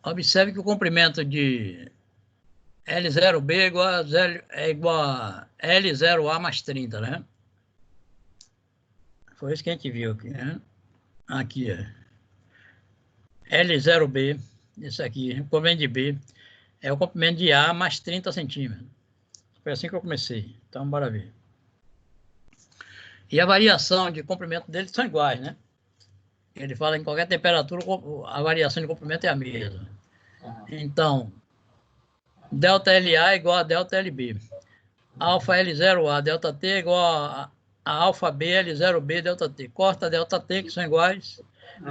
Observe que o comprimento de L0B é igual a L0A mais 30, né? Foi isso que a gente viu aqui, né? Aqui, L0B, isso aqui, o comprimento de B, é o comprimento de A mais 30 centímetros. Foi assim que eu comecei. Então, bora ver. E a variação de comprimento deles são iguais, né? Ele fala em qualquer temperatura, a variação de comprimento é a mesma. Então, ΔLA é igual a ΔLB. Alfa L0A, ΔT é igual a alfa B, L0B, ΔT. Corta ΔT, que são iguais.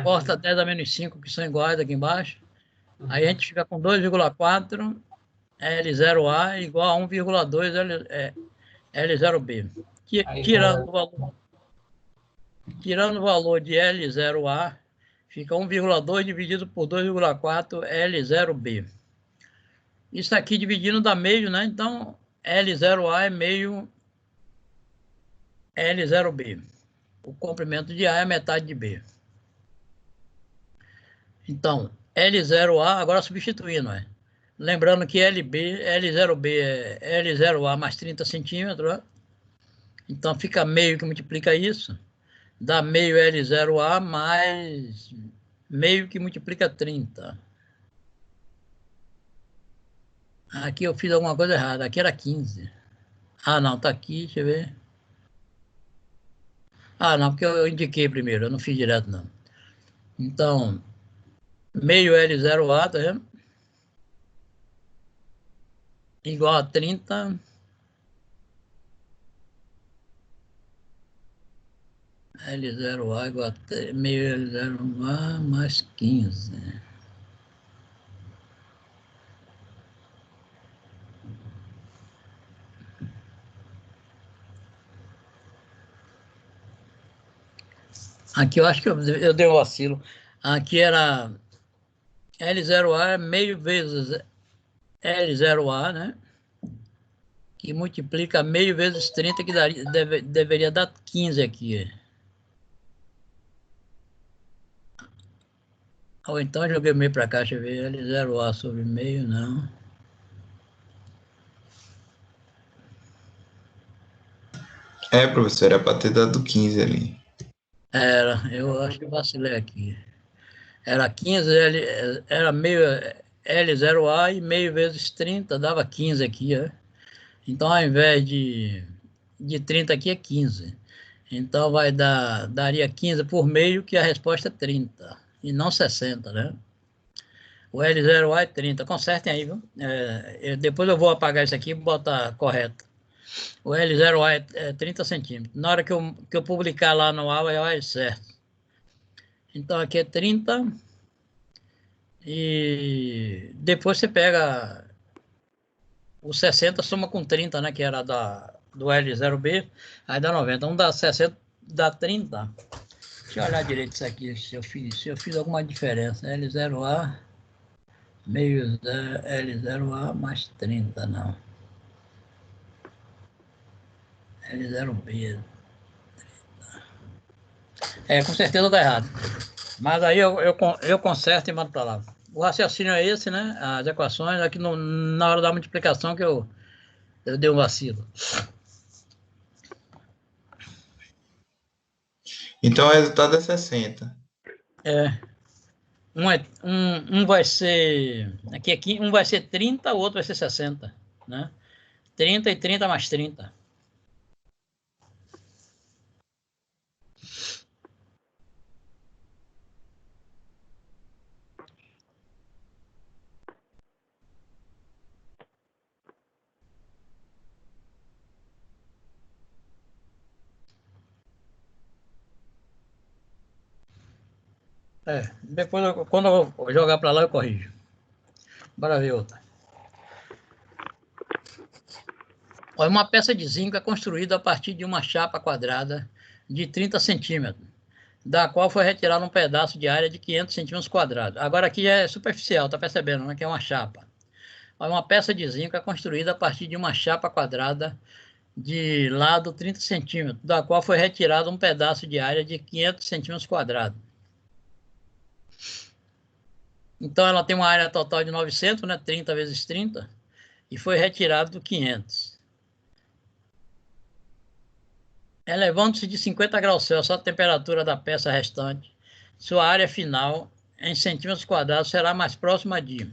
Corta 10 a menos 5, que são iguais aqui embaixo. Aí a gente fica com 2,4 L0A igual a 1,2 L0B. Tirando o valor de L0A, fica 1,2 dividido por 2,4 L0B. Isso aqui dividindo dá meio, né? Então, L0A é meio L0B. O comprimento de A é a metade de B. Então, L0A, agora substituindo, né? Lembrando que L0B é L0A mais 30 centímetros, né? Então, fica meio que multiplica isso. Dá meio L0A mais meio que multiplica 30. Aqui eu fiz alguma coisa errada. Aqui era 15. Ah, não, tá aqui, deixa eu ver. Ah, não, porque eu indiquei primeiro, eu não fiz direto, não. Então, meio L0A, tá vendo? igual a 30 L0A igual a meio L0A mais 15. Aqui eu acho que eu dei um vacilo. Aqui era L0A meio vezes L0A, né? Que multiplica meio vezes 30, que deveria dar 15 aqui. Ou então eu joguei meio para cá, deixa eu ver. L0A sobre meio, não. Professor, era para ter dado 15 ali. Era, eu acho que vacilei aqui. Era 15, era meio L0A e meio vezes 30, dava 15 aqui, ó. Então, ao invés de 30 aqui é 15. Então, daria 15 por meio, que a resposta é 30, e não 60, né? O L0A é 30. Consertem aí, viu? Depois eu vou apagar isso aqui e botar correto. O L0A é 30 centímetros. Na hora que eu publicar lá no AUA, é certo. Então, aqui é 30. E depois você pega o 60, soma com 30, né? Que era do L0B, aí dá 90. Dá 60, dá 30. Deixa eu olhar direito isso aqui, se eu fiz alguma diferença. L0A, meio L0A mais 30, não. L0B. Com certeza dá errado. Mas aí eu conserto e mando para lá. O raciocínio é esse, né? As equações, aqui na hora da multiplicação que eu dei um vacilo. Então o resultado é 60. Um vai ser. Aqui um vai ser 30, o outro vai ser 60. Né? 30 e 30 mais 30. Depois, quando eu jogar para lá, eu corrijo. Bora ver outra. Olha, uma peça de zinco é construída a partir de uma chapa quadrada de 30 centímetros, da qual foi retirado um pedaço de área de 500 centímetros quadrados. Agora aqui é superficial, tá percebendo, né? Que é uma chapa. Olha, uma peça de zinco é construída a partir de uma chapa quadrada de lado 30 centímetros, da qual foi retirado um pedaço de área de 500 centímetros quadrados. Então, ela tem uma área total de 900, né? 30 vezes 30, e foi retirado do 500. Elevando-se de 50 graus Celsius a temperatura da peça restante, sua área final, em centímetros quadrados, será mais próxima de...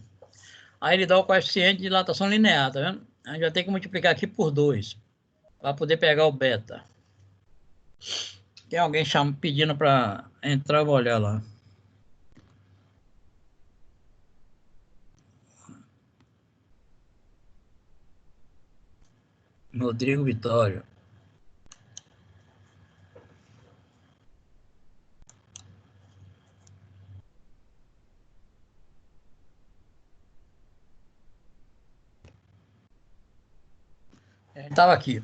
Aí ele dá o coeficiente de dilatação linear, tá vendo? A gente vai ter que multiplicar aqui por 2, para poder pegar o beta. Tem alguém pedindo para entrar, eu vou olhar lá. Rodrigo Vitório. Ele estava aqui.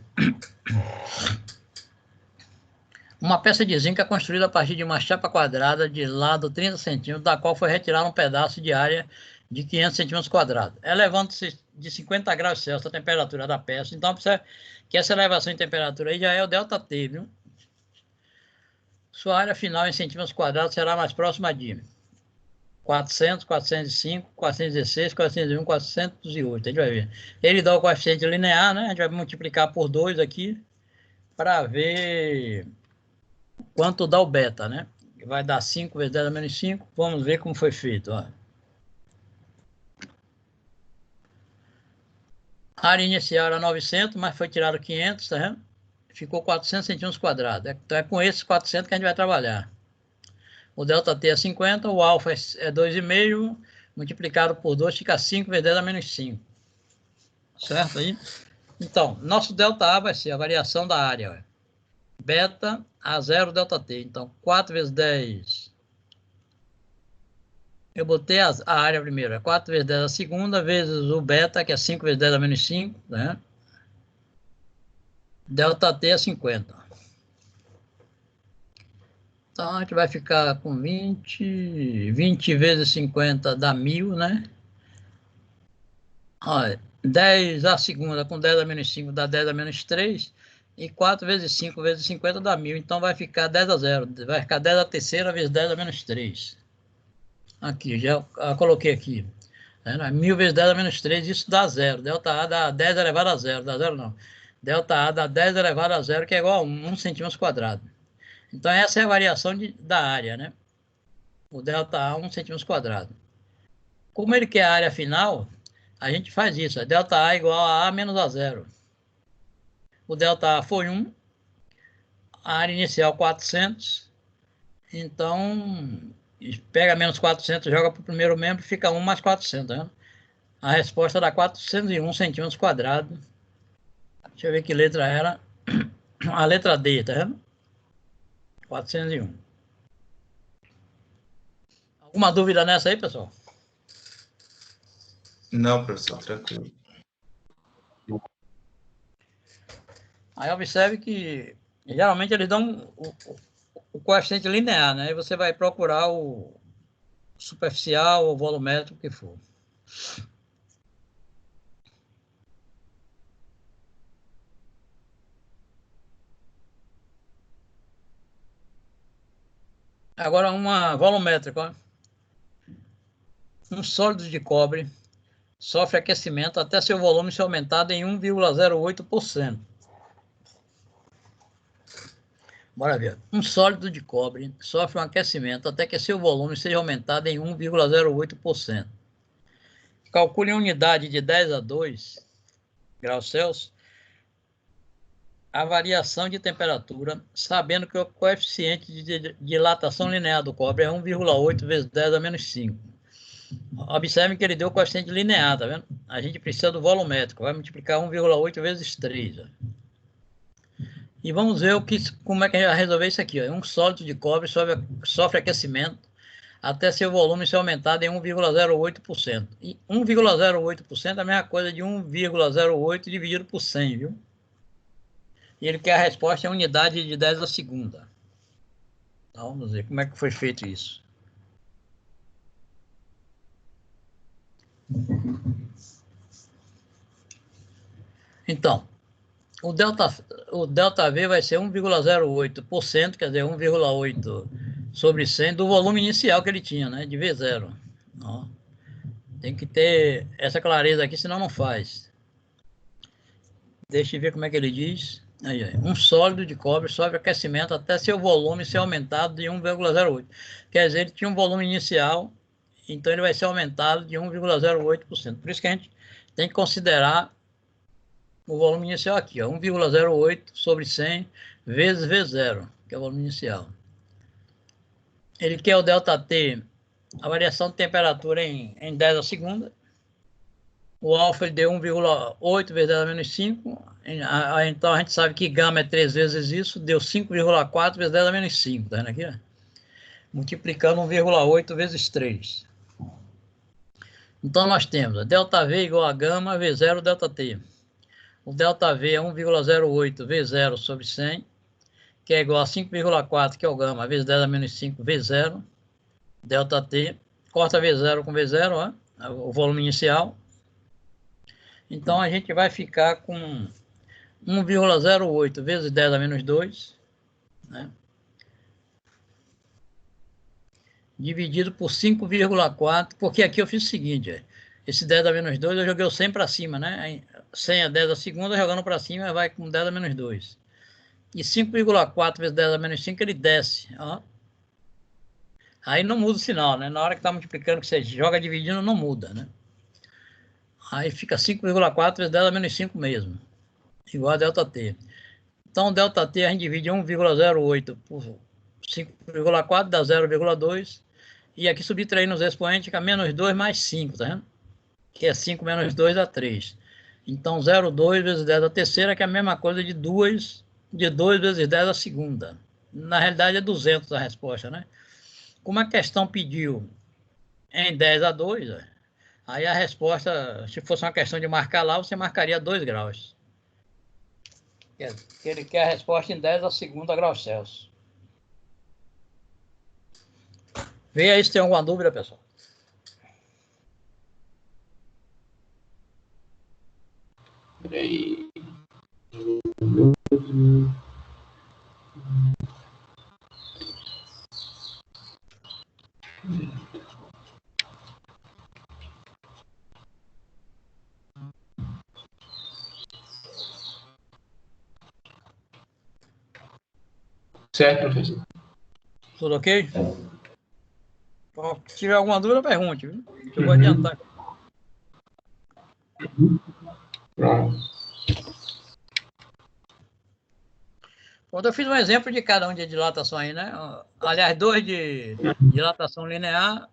Uma peça de zinco é construída a partir de uma chapa quadrada de lado 30 centímetros, da qual foi retirado um pedaço de área de 500 centímetros quadrados, elevando-se de 50 graus Celsius a temperatura da peça. Então, que essa elevação em temperatura aí já é o ΔT, viu? Sua área final em centímetros quadrados será mais próxima de 400, 405, 416, 401, 408. A gente vai ver. Ele dá o coeficiente linear, né? A gente vai multiplicar por 2 aqui para ver quanto dá o beta, né? Vai dar 5 vezes 10 a menos 5. Vamos ver como foi feito. Ó. A área inicial era 900, mas foi tirado 500, tá vendo? Ficou 400 centímetros quadrados. Então é com esses 400 que a gente vai trabalhar. O ΔT é 50, o alfa é 2,5, multiplicado por 2 fica 5 vezes 10 a menos 5. Certo aí? Então, nosso ΔA vai ser a variação da área. Ó. Beta A0 ΔT. Então, 4 vezes 10. Eu botei a área primeiro. É 4 vezes 10 a segunda, vezes o beta, que é 5 vezes 10 a menos 5. Né? ΔT é 50. Então, a gente vai ficar com 20. 20 vezes 50 dá 1000, né? Olha, 10 a segunda com 10 a menos 5 dá 10 a menos 3. E 4 vezes 5 vezes 50 dá 1000. Então vai ficar 10 a 0. Vai ficar 10 a terceira vezes 10 a menos 3. Aqui, já coloquei aqui. 1000 vezes 10 a menos 3, isso dá 0. ΔA dá 10 elevado a 0. Dá 0 não. ΔA dá 10 elevado a 0, que é igual a 1 centímetro quadrado. Então essa é a variação da área, né? O ΔA 1 centímetro quadrado. Como ele quer a área final, a gente faz isso. ΔA igual a A menos A0. O ΔA foi 1. A área inicial 400. Então, pega menos 400, joga para o primeiro membro, fica 1 mais 400. Né? A resposta dá 401 centímetros quadrados. Deixa eu ver que letra era. A letra D, tá vendo? 401. Alguma dúvida nessa aí, pessoal? Não, professor, tranquilo. Aí observe que geralmente eles dão o coeficiente linear, né? Aí você vai procurar o superficial ou volumétrico, o que for. Agora uma volumétrica. Um sólido de cobre sofre aquecimento até seu volume ser aumentado em 1,08%. Bora ver. Um sólido de cobre sofre um aquecimento até que seu volume seja aumentado em 1,08%. Calcule em unidade de 10 a 2 graus Celsius a variação de temperatura, sabendo que o coeficiente de dilatação linear do cobre é 1,8 vezes 10 a menos 5. Observe que ele deu o coeficiente linear, tá vendo? A gente precisa do volumétrico, vai multiplicar 1,8 vezes 3. Ó. E vamos ver como é que a gente vai resolver isso aqui. Ó. Um sólido de cobre sofre aquecimento até seu volume ser aumentado em 1,08%. E 1,08% é a mesma coisa de 1,08 dividido por 100, viu? E ele quer a resposta em unidade de 10 a segunda. Então, vamos ver como é que foi feito isso. Então, o ΔV vai ser 1,08%, quer dizer, 1,8 sobre 100 do volume inicial que ele tinha, né? De V0. Ó. Tem que ter essa clareza aqui, senão não faz. Deixa eu ver como é que ele diz. Aí, um sólido de cobre sofre aquecimento até seu volume ser aumentado de 1,08. Quer dizer, ele tinha um volume inicial, então ele vai ser aumentado de 1,08%. Por isso que a gente tem que considerar o volume inicial aqui, 1,08 sobre 100 vezes V0, que é o volume inicial. Ele quer o ΔT, a variação de temperatura em 10 a segunda. O alfa ele deu 1,8 vezes 10 a menos 5. Então a gente sabe que gama é 3 vezes isso, deu 5,4 vezes 10 a menos 5. Tá vendo aqui? Multiplicando 1,8 vezes 3. Então nós temos a ΔV igual a gama V0 ΔT. O ΔV é 1,08 V0 sobre 100, que é igual a 5,4, que é o gama, vezes 10 a menos 5 V0, ΔT. Corta V0 com V0, ó, o volume inicial. Então, a gente vai ficar com 1,08 vezes 10 a menos 2, né? Dividido por 5,4, porque aqui eu fiz o seguinte, esse 10 a menos 2 eu joguei o 100 para cima, né? 100 a 10 a segunda, jogando para cima, vai com 10 a menos 2. E 5,4 vezes 10 a menos 5, ele desce, ó. Aí não muda o sinal, né? Na hora que está multiplicando, que você joga dividindo, não muda, né? Aí fica 5,4 vezes 10 a menos 5 mesmo, igual a ΔT. Então, o ΔT a gente divide 1,08 por 5,4, dá 0,2. E aqui subtraindo os expoentes, fica menos 2 mais 5, tá vendo? Que é 5 menos 2 dá 3. Então, 0,2 vezes 10 a terceira, que é a mesma coisa de 2 vezes 10 a segunda. Na realidade, é 200 a resposta, né? Como a questão pediu em 10 a 2, aí a resposta, se fosse uma questão de marcar lá, você marcaria 2 graus. Ele quer a resposta em 10 a segunda graus Celsius. Vê aí se tem alguma dúvida, pessoal. Peraí. Certo, professor. Tudo ok? Se tiver alguma dúvida, pergunte. Viu? Eu vou adiantar. Pronto. Quando eu fiz um exemplo de cada um de dilatação aí, né? Aliás, 2 de dilatação linear,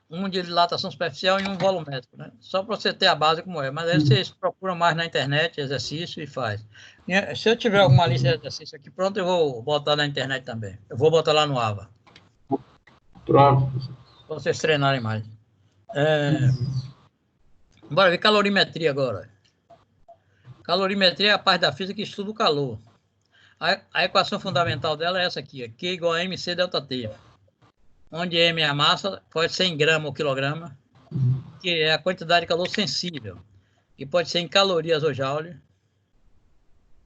1 de dilatação superficial e 1 volumétrico, né? Só para você ter a base como é. Mas aí vocês procuram mais na internet, exercício e faz. Se eu tiver alguma lista de exercício aqui pronto, eu vou botar na internet também. Eu vou botar lá no AVA. Pronto. Para vocês treinarem mais. Bora ver calorimetria agora. Calorimetria é a parte da física que estuda o calor. A equação fundamental dela é essa aqui, Q igual a mc delta T, onde m é a massa, pode ser em grama ou quilograma, que é a quantidade de calor sensível, e pode ser em calorias ou joule.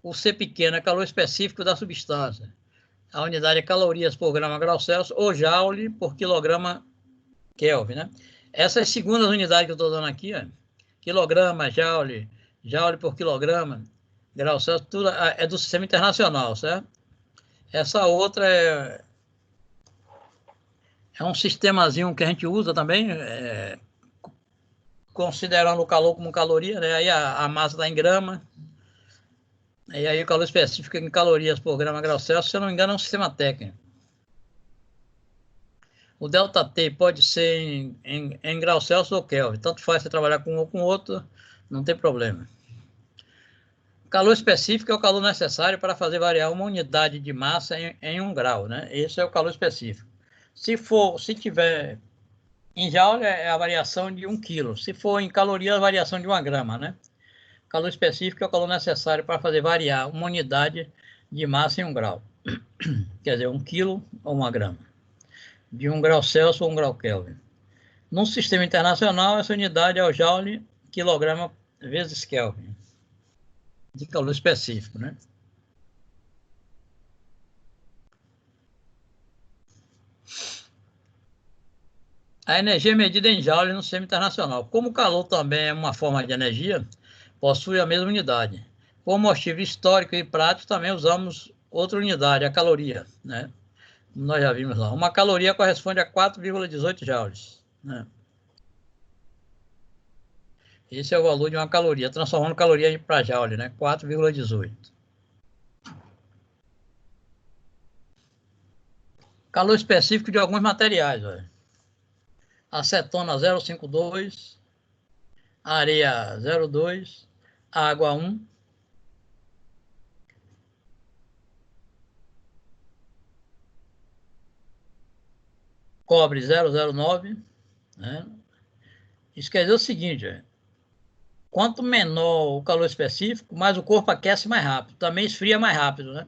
O C pequeno é calor específico da substância. A unidade é calorias por grama grau Celsius ou joule por quilograma Kelvin, né? Essas segundas unidades que eu estou dando aqui, quilograma, joule, joule por quilograma, grau Celsius, tudo é do sistema internacional, certo? Essa outra é um sistemazinho que a gente usa também, considerando o calor como caloria, né? Aí a massa está em grama, e aí o calor específico em calorias por grama grau Celsius, se eu não me engano, é um sistema técnico. O ΔT pode ser em grau Celsius ou Kelvin, tanto faz você trabalhar com um ou com outro, não tem problema. O calor específico é o calor necessário para fazer variar uma unidade de massa em 1 grau, né? Esse é o calor específico. Se tiver em joule, é a variação de 1 quilo. Se for em calorias, a variação de 1 grama, né? O calor específico é o calor necessário para fazer variar uma unidade de massa em 1 grau. Quer dizer, 1 quilo ou 1 grama. De 1 grau Celsius ou 1 grau Kelvin. No sistema internacional, essa unidade é o joule quilograma vezes Kelvin. De calor específico, né? A energia é medida em joule no sistema internacional. Como o calor também é uma forma de energia, possui a mesma unidade. Por motivo histórico e prático, também usamos outra unidade, a caloria, né? Como nós já vimos lá. Uma caloria corresponde a 4,18 joules, né? Esse é o valor de uma caloria, transformando caloria para joule, né? 4,18. Calor específico de alguns materiais, olha. Acetona 0,52, areia 0,2, água 1, cobre 0,09, né? Isso quer dizer o seguinte, quanto menor o calor específico, mais o corpo aquece mais rápido, também esfria mais rápido, né?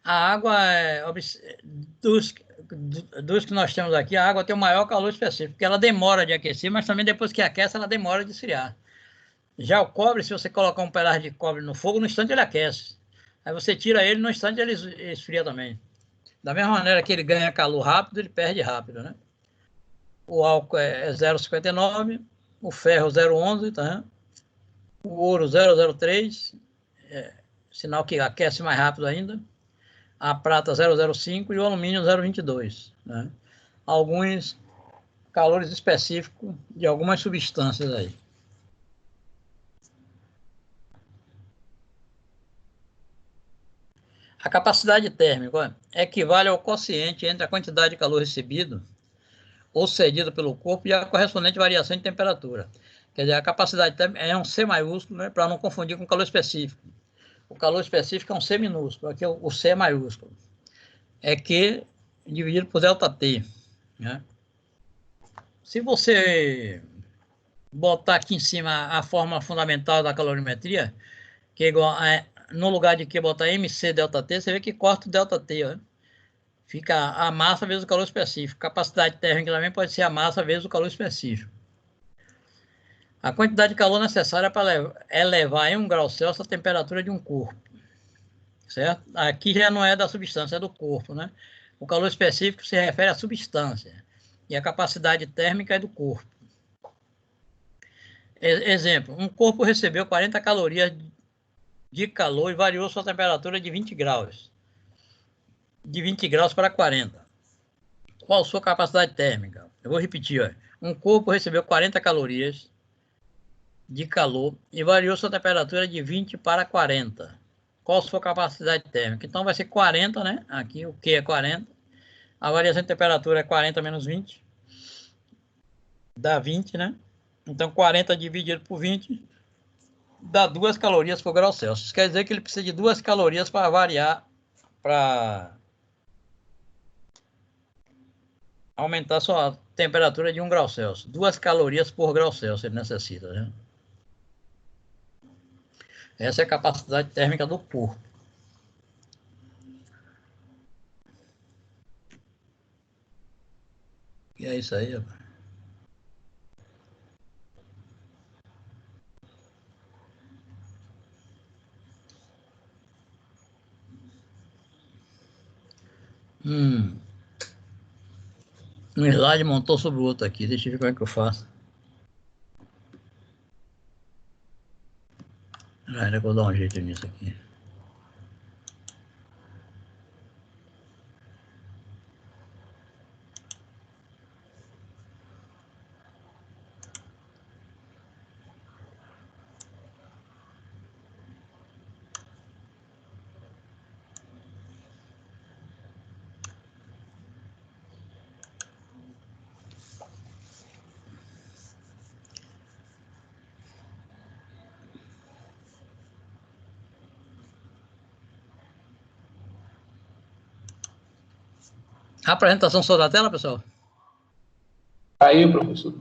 A água, dos que nós temos aqui, a água tem o maior calor específico, porque ela demora de aquecer, mas também depois que aquece, ela demora de esfriar. Já o cobre, se você colocar um pedaço de cobre no fogo, no instante ele aquece. Aí você tira ele, no instante ele esfria também. Da mesma maneira que ele ganha calor rápido, ele perde rápido, né? O álcool é 0,59, o ferro 0,11, tá? O ouro 0,03, sinal que aquece mais rápido ainda. A prata 0,05 e o alumínio 0,22, né? Alguns calores específicos de algumas substâncias aí. A capacidade térmica equivale ao quociente entre a quantidade de calor recebido ou cedido pelo corpo e a correspondente variação de temperatura. Quer dizer, a capacidade térmica é um C maiúsculo, né, para não confundir com o calor específico. O calor específico é um C minúsculo, aqui o C é maiúsculo. É Q dividido por ΔT. Né? Se você botar aqui em cima a fórmula fundamental da calorimetria, que é igual a, no lugar de Q botar MC ΔT, você vê que corta o ΔT. Ó. Fica a massa vezes o calor específico. Capacidade térmica também pode ser a massa vezes o calor específico. A quantidade de calor necessária para elevar em 1 grau Celsius a temperatura de um corpo. Certo? Aqui já não é da substância, é do corpo, né? O calor específico se refere à substância. E a capacidade térmica é do corpo. Exemplo, um corpo recebeu 40 calorias de calor e variou sua temperatura de 20 graus. De 20 graus para 40. Qual sua capacidade térmica? Eu vou repetir. Ó. Um corpo recebeu 40 calorias de calor e variou sua temperatura de 20 para 40. Qual a sua capacidade térmica? Então vai ser 40, né? Aqui o Q é 40. A variação de temperatura é 40 menos 20. Dá 20, né? Então 40 dividido por 20 dá 2 calorias por grau Celsius. Quer dizer que ele precisa de 2 calorias para variar, para aumentar sua temperatura de 1 grau Celsius. 2 calorias por grau Celsius ele necessita, né? Essa é a capacidade térmica do corpo. E é isso aí, rapaz. Um slide montou sobre o outro aqui. Deixa eu ver como é que eu faço. Ainda vou dar um jeito nisso aqui. A apresentação só da tela, pessoal? Aí, professor.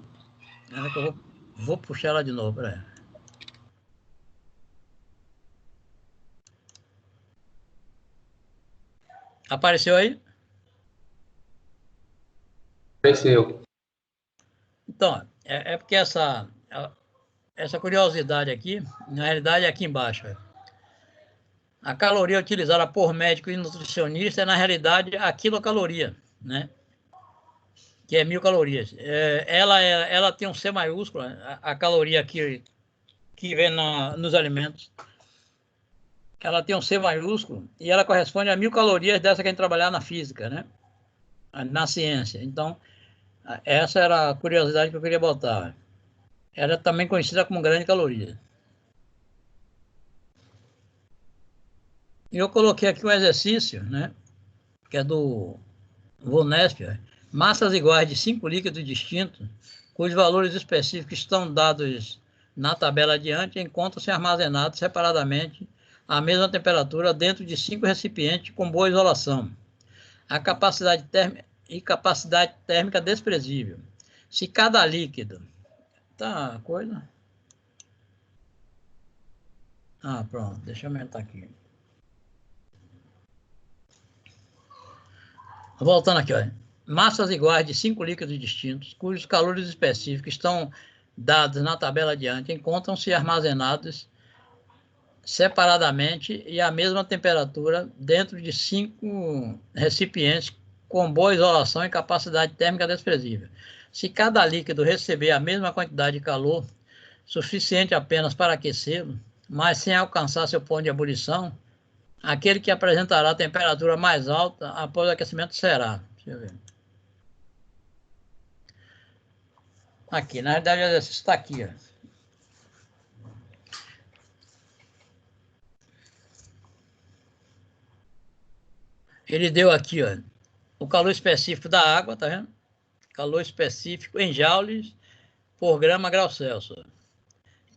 É que eu vou puxar ela de novo, peraí. Apareceu aí? Apareceu. Então, é porque essa curiosidade aqui, na realidade é aqui embaixo. A caloria utilizada por médico e nutricionista é, na realidade, a quilocaloria, né? Que é 1000 calorias. Ela tem um C maiúsculo, a caloria aqui que vem nos alimentos. Ela tem um C maiúsculo e ela corresponde a 1000 calorias dessa que a gente trabalhar na física, né? Na ciência. Então, essa era a curiosidade que eu queria botar. Era também conhecida como grande caloria. E eu coloquei aqui um exercício, né? Que é do Vunesp, massas iguais de 5 líquidos distintos, cujos valores específicos estão dados na tabela adiante, encontram-se armazenados separadamente à mesma temperatura dentro de 5 recipientes com boa isolação. A capacidade térmica desprezível. Se cada líquido... Tá, coisa... Ah, pronto, deixa eu aumentar aqui. Voltando aqui, olha. Massas iguais de 5 líquidos distintos, cujos calores específicos estão dados na tabela adiante, encontram-se armazenados separadamente e à mesma temperatura dentro de 5 recipientes com boa isolação e capacidade térmica desprezível. Se cada líquido receber a mesma quantidade de calor, suficiente apenas para aquecê-lo, mas sem alcançar seu ponto de ebulição, aquele que apresentará a temperatura mais alta após o aquecimento será... Deixa eu ver. Aqui, na realidade, o exercício está aqui. Ó. Ele deu aqui, ó, o calor específico da água, tá vendo? Calor específico em joules por grama grau Celsius.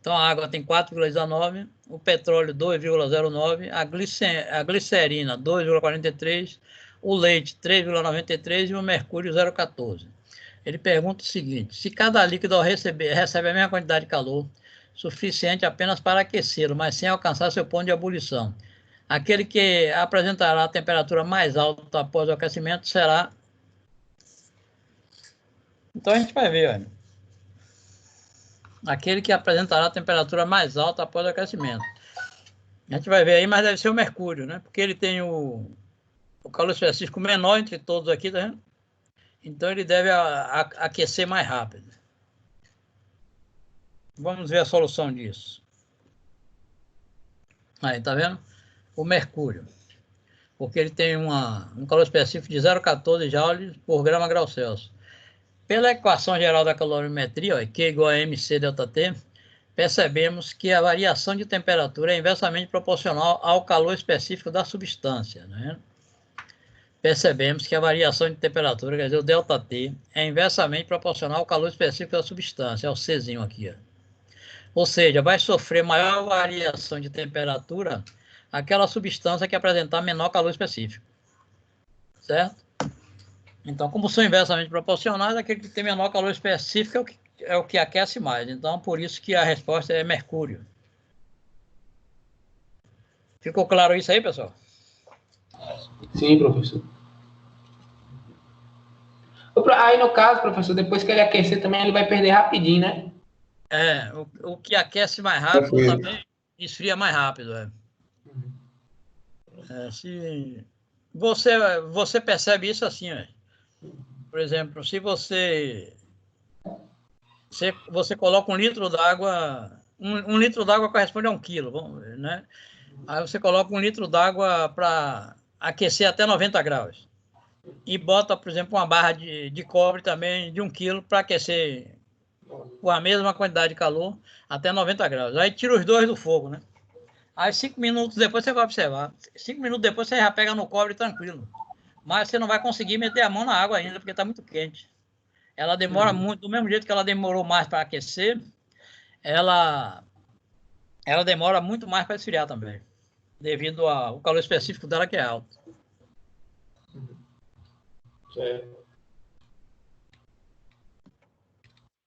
Então, a água tem 4,19, o petróleo 2,09, a glicerina 2,43, o leite 3,93 e o mercúrio 0,14. Ele pergunta o seguinte: se cada líquido recebe a mesma quantidade de calor, suficiente apenas para aquecê-lo, mas sem alcançar seu ponto de ebulição, aquele que apresentará a temperatura mais alta após o aquecimento será... Então, a gente vai ver, olha. Aquele que apresentará a temperatura mais alta após o aquecimento. A gente vai ver aí, mas deve ser o mercúrio, né? Porque ele tem o calor específico menor entre todos aqui, tá vendo? Então ele deve aquecer mais rápido. Vamos ver a solução disso. Aí, tá vendo? O mercúrio. Porque ele tem um calor específico de 0,14 joules por grama grau Celsius. Pela equação geral da calorimetria, ó, Q igual a mc ΔT, percebemos que a variação de temperatura é inversamente proporcional ao calor específico da substância. Né? Percebemos que a variação de temperatura, quer dizer, o ΔT, é inversamente proporcional ao calor específico da substância, é o Czinho aqui. Ó. Ou seja, vai sofrer maior variação de temperatura aquela substância que apresentar menor calor específico. Certo? Então, como são inversamente proporcionais, aquele que tem menor calor específico é o que aquece mais. Então, por isso que a resposta é mercúrio. Ficou claro isso aí, pessoal? Sim, professor. Aí, no caso, professor, depois que ele aquecer também, ele vai perder rapidinho, né? É, o que aquece mais rápido também esfria mais rápido. Se você percebe isso assim, ó. Por exemplo, se você coloca 1 litro d'água, 1 litro d'água corresponde a 1 quilo, né? Aí você coloca 1 litro d'água para aquecer até 90 graus. E bota, por exemplo, uma barra de cobre também de 1 quilo para aquecer com a mesma quantidade de calor até 90 graus. Aí tira os dois do fogo, né? Aí 5 minutos depois você vai observar. 5 minutos depois você já pega no cobre tranquilo. Mas você não vai conseguir meter a mão na água ainda, porque está muito quente. Ela demora muito, do mesmo jeito que ela demorou mais para aquecer, ela demora muito mais para esfriar também, devido ao calor específico dela que é alto. Certo.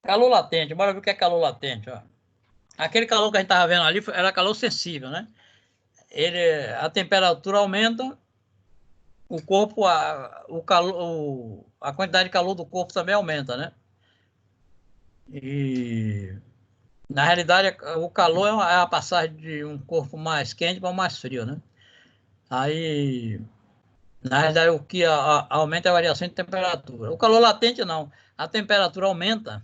Calor latente, bora ver o que é calor latente. Ó. Aquele calor que a gente estava vendo ali era calor sensível, né? A temperatura aumenta, o corpo, a quantidade de calor do corpo também aumenta, né? E na realidade o calor é a passagem de um corpo mais quente para um mais frio, né? Aí, na realidade, o que aumenta é a variação de temperatura. O calor latente não. A temperatura aumenta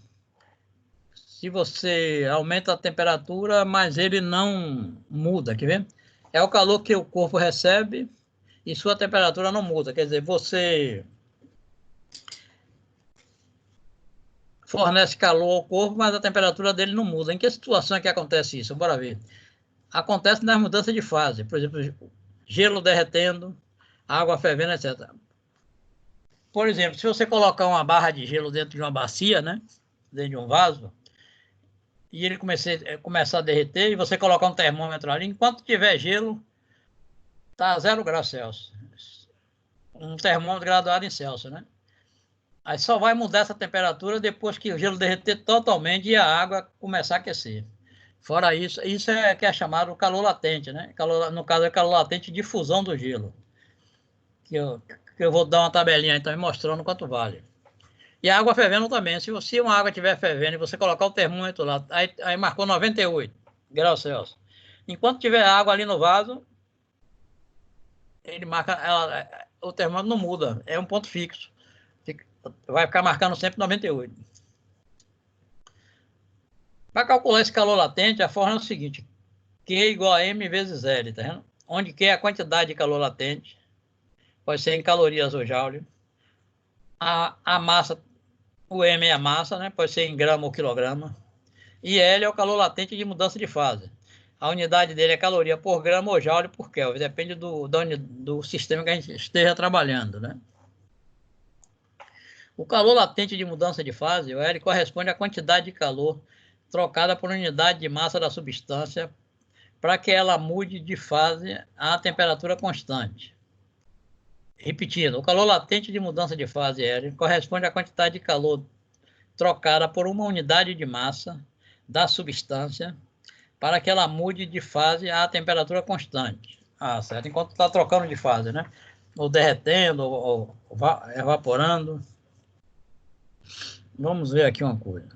se você aumenta a temperatura, mas ele não muda, quer ver? É o calor que o corpo recebe e sua temperatura não muda. Quer dizer, você fornece calor ao corpo, mas a temperatura dele não muda. Em que situação é que acontece isso? Bora ver. Acontece nas mudanças de fase. Por exemplo, gelo derretendo, água fervendo, etc. Por exemplo, se você colocar uma barra de gelo dentro de uma bacia, né? Dentro de um vaso, e ele começar a derreter, e você colocar um termômetro ali, enquanto tiver gelo, está a 0 graus Celsius. Um termômetro graduado em Celsius, né? Aí só vai mudar essa temperatura depois que o gelo derreter totalmente e a água começar a aquecer. Fora isso, isso é que é chamado calor latente, né? No caso é calor latente de fusão do gelo. Que eu vou dar uma tabelinha então mostrando quanto vale. E a água fervendo também. Se uma água estiver fervendo e você colocar o termômetro lá, aí marcou 98 graus Celsius. Enquanto tiver água ali no vaso, ele marca, o termômetro não muda, é um ponto fixo. Vai ficar marcando sempre 98. Para calcular esse calor latente, a forma é o seguinte: Q igual a M vezes L, tá vendo? Onde Q é a quantidade de calor latente, pode ser em calorias ou joule. A massa, o M é a massa, né? Pode ser em grama ou quilograma. E L é o calor latente de mudança de fase. A unidade dele é caloria por grama ou joule por Kelvin. Depende do sistema que a gente esteja trabalhando, né? O calor latente de mudança de fase, o L, corresponde à quantidade de calor trocada por unidade de massa da substância para que ela mude de fase a temperatura constante. Repetindo, o calor latente de mudança de fase aérea corresponde à quantidade de calor trocada por uma unidade de massa da substância para que ela mude de fase a temperatura constante. Certo. Enquanto está trocando de fase, né? Ou derretendo, ou evaporando. Vamos ver aqui uma coisa.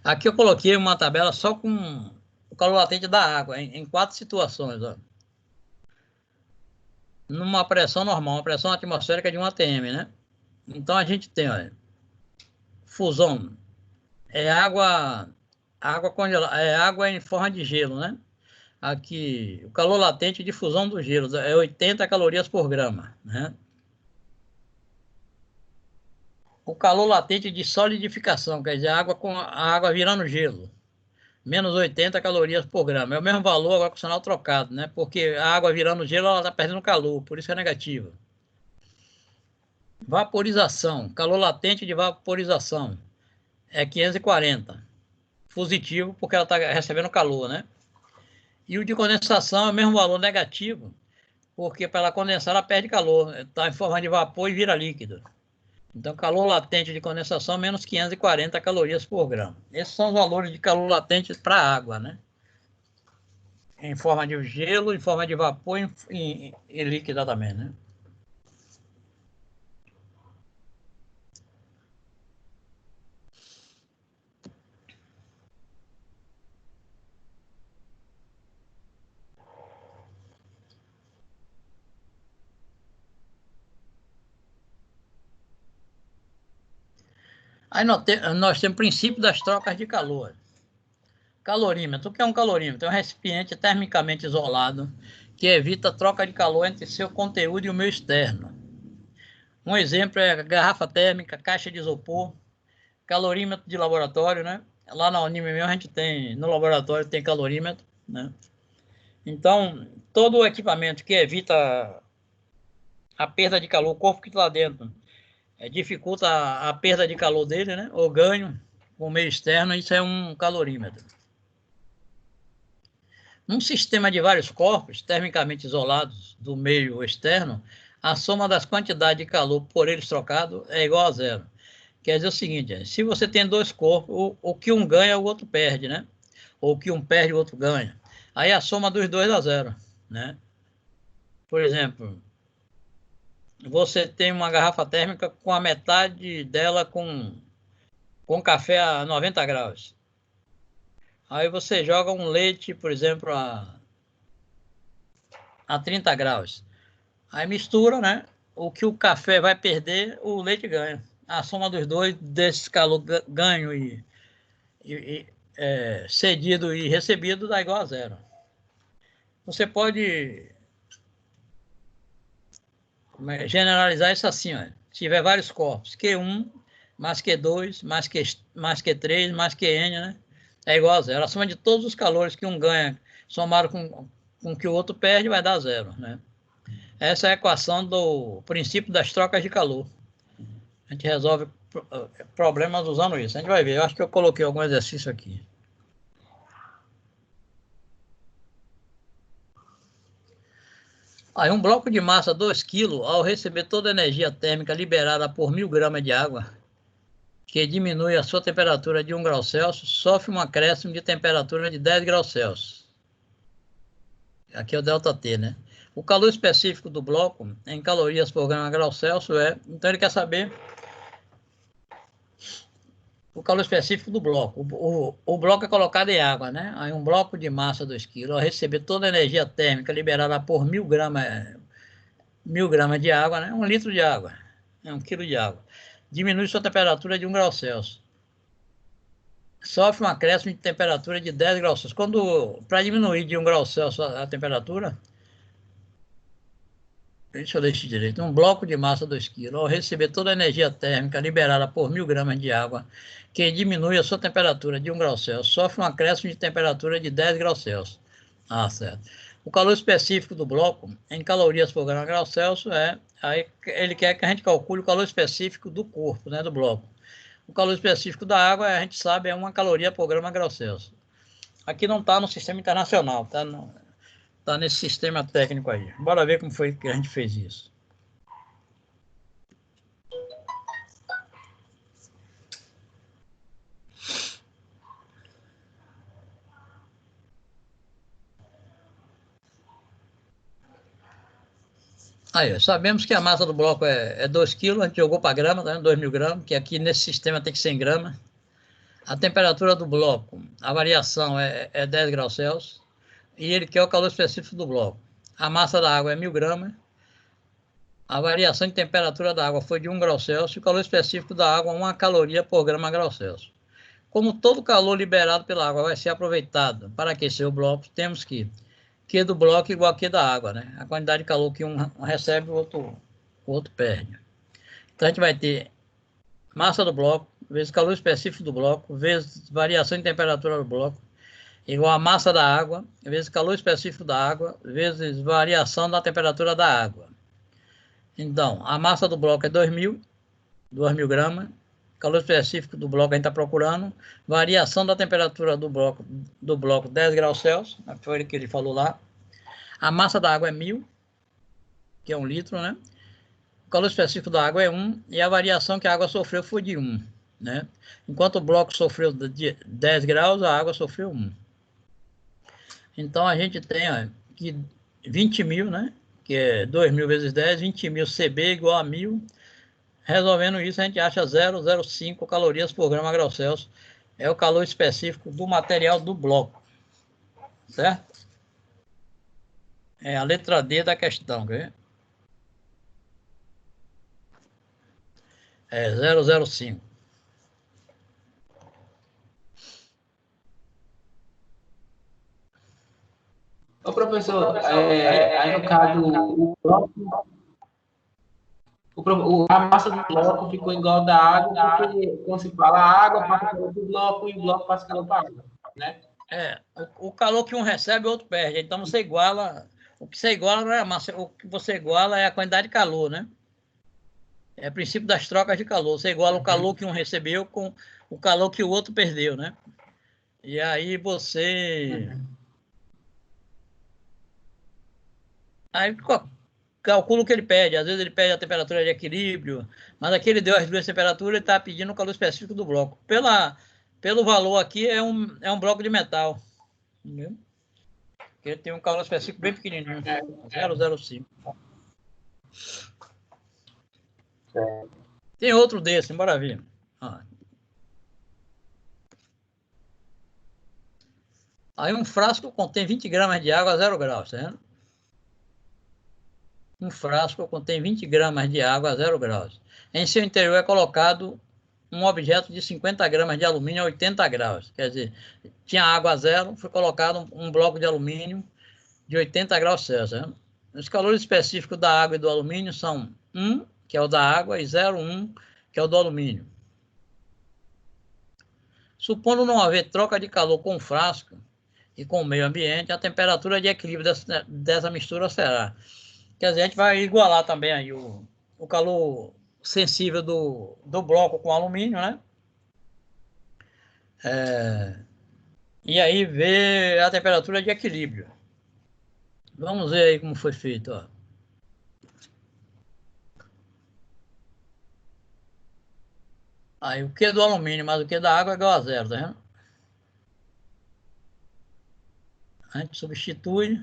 Aqui eu coloquei uma tabela só com o calor latente da água, em 4 situações. Ó. Numa pressão normal, uma pressão atmosférica de 1 atm, né? Então a gente tem, olha, fusão, é água congelada, é água em forma de gelo, né? Aqui, o calor latente de fusão do gelo é 80 calorias por grama, né? O calor latente de solidificação, quer dizer, a água virando gelo, menos 80 calorias por grama. É o mesmo valor agora com o sinal trocado, né? Porque a água virando gelo, ela está perdendo calor, por isso é negativa. Vaporização, calor latente de vaporização, é 540. Positivo, porque ela está recebendo calor, né? E o de condensação é o mesmo valor negativo, porque para ela condensar, ela perde calor. Está em forma de vapor e vira líquido. Então, calor latente de condensação, menos 540 calorias por grama. Esses são os valores de calor latente para a água, né? Em forma de gelo, em forma de vapor e líquida também, né? Aí nós temos o princípio das trocas de calor. Calorímetro. O que é um calorímetro? É um recipiente termicamente isolado que evita a troca de calor entre seu conteúdo e o meio externo. Um exemplo é a garrafa térmica, caixa de isopor, calorímetro de laboratório, né? Lá na Unime a gente tem, no laboratório tem calorímetro, né? Então, todo o equipamento que evita a perda de calor, o corpo que está lá dentro, dificulta a perda de calor dele, né? O ganho com o meio externo, isso é um calorímetro. Num sistema de vários corpos, termicamente isolados do meio externo, a soma das quantidades de calor por eles trocado é igual a zero. Quer dizer o seguinte, se você tem dois corpos, o que um ganha, o outro perde, né? Ou o que um perde, o outro ganha. Aí a soma dos dois dá zero, né? Por exemplo, você tem uma garrafa térmica com a metade dela com café a 90 graus. Aí você joga um leite, por exemplo, a 30 graus. Aí mistura, né? O que o café vai perder, o leite ganha. A soma dos dois, desse calor ganho e cedido e recebido, dá igual a zero. Você pode generalizar isso assim, ó. Se tiver vários corpos, Q1 mais Q2 mais Q3 mais Qn, né? É igual a zero. A soma de todos os calores que um ganha, somado com o que o outro perde, vai dar zero, né? Essa é a equação do princípio das trocas de calor. A gente resolve problemas usando isso. A gente vai ver. Eu acho que eu coloquei algum exercício aqui. Aí um bloco de massa 2 kg, ao receber toda a energia térmica liberada por 1000 gramas de água, que diminui a sua temperatura de 1 grau Celsius, sofre um acréscimo de temperatura de 10 graus Celsius. Aqui é o ΔT, né? O calor específico do bloco, em calorias por grau Celsius, então ele quer saber o calor específico do bloco. O bloco é colocado em água, né? Aí um bloco de massa 2 kg, ao receber toda a energia térmica liberada por 1000 gramas de água, né? 1 litro de água, 1 quilo de água, diminui sua temperatura de 1 grau Celsius. Sofre um acréscimo de temperatura de 10 graus Celsius. Para diminuir de 1 grau Celsius a temperatura, deixa eu ler isso direito. Um bloco de massa 2 kg, ao receber toda a energia térmica liberada por 1000 gramas de água, que diminui a sua temperatura de 1 grau Celsius, sofre um acréscimo de temperatura de 10 graus Celsius. Certo. O calor específico do bloco, em calorias por grau Celsius, aí ele quer que a gente calcule o calor específico do corpo, né, do bloco. O calor específico da água, a gente sabe, é 1 caloria por grama grau Celsius. Aqui não está no sistema internacional, tá nesse sistema técnico aí. Bora ver como foi que a gente fez isso. Aí, sabemos que a massa do bloco é 2 kg, a gente jogou para grama, tá? 2.000 gramas, que aqui nesse sistema tem que ser em grama. A temperatura do bloco, a variação é 10 graus Celsius, e ele quer o calor específico do bloco. A massa da água é 1.000 gramas, a variação de temperatura da água foi de 1 grau Celsius, e o calor específico da água é 1 caloria por grama grau Celsius. Como todo o calor liberado pela água vai ser aproveitado para aquecer o bloco, temos que Q do bloco igual a Q da água, né? A quantidade de calor que um recebe, o outro perde. Então, a gente vai ter massa do bloco, vezes calor específico do bloco, vezes variação de temperatura do bloco, igual a massa da água, vezes calor específico da água, vezes variação da temperatura da água. Então, a massa do bloco é 2.000 gramas, calor específico do bloco a gente está procurando, variação da temperatura do bloco 10 graus Celsius, foi o que ele falou lá. A massa da água é 1.000, que é 1 litro, né? O calor específico da água é 1, e a variação que a água sofreu foi de 1, né? Enquanto o bloco sofreu de 10 graus, a água sofreu 1. Então, a gente tem aqui 20.000, né? Que é 2.000 vezes 10, 20.000 CB igual a 1.000. Resolvendo isso, a gente acha 0,05 calorias por grama grau Celsius. É o calor específico do material do bloco. Certo? É a letra D da questão, quer ver? É 0,05. Ô, professor, aí no caso, o bloco, a massa do bloco ficou igual da água, porque quando se fala água, passa calor para o bloco e o bloco passa calor para a água, né? O calor que um recebe, o outro perde. Então você iguala. O que você iguala não é a massa, o que você iguala é a quantidade de calor, né? É o princípio das trocas de calor. Você iguala o calor que um recebeu com o calor que o outro perdeu, né? E aí você. Aí calcula o que ele pede. Às vezes ele pede a temperatura de equilíbrio, mas aqui ele deu as duas temperaturas e está pedindo o calor específico do bloco. Pelo valor aqui, é um bloco de metal. Entendeu? Ele tem um calor específico bem pequenininho. 0,05. Tem outro desse, bora ver. Aí um frasco contém 20 gramas de água a 0 graus, certo? Um frasco contém 20 gramas de água a 0 graus. Em seu interior é colocado um objeto de 50 gramas de alumínio a 80 graus. Quer dizer, tinha água a 0, foi colocado um bloco de alumínio de 80 graus Celsius. Certo? Os calores específicos da água e do alumínio são 1, que é o da água, e 0,1, que é o do alumínio. Supondo não haver troca de calor com o frasco e com o meio ambiente, a temperatura de equilíbrio dessa mistura será. Quer dizer, a gente vai igualar também aí o calor sensível do bloco com alumínio, né? E aí ver a temperatura de equilíbrio. Vamos ver aí como foi feito, ó. Aí o Q do alumínio mais o Q da água é igual a 0, tá vendo? A gente substitui.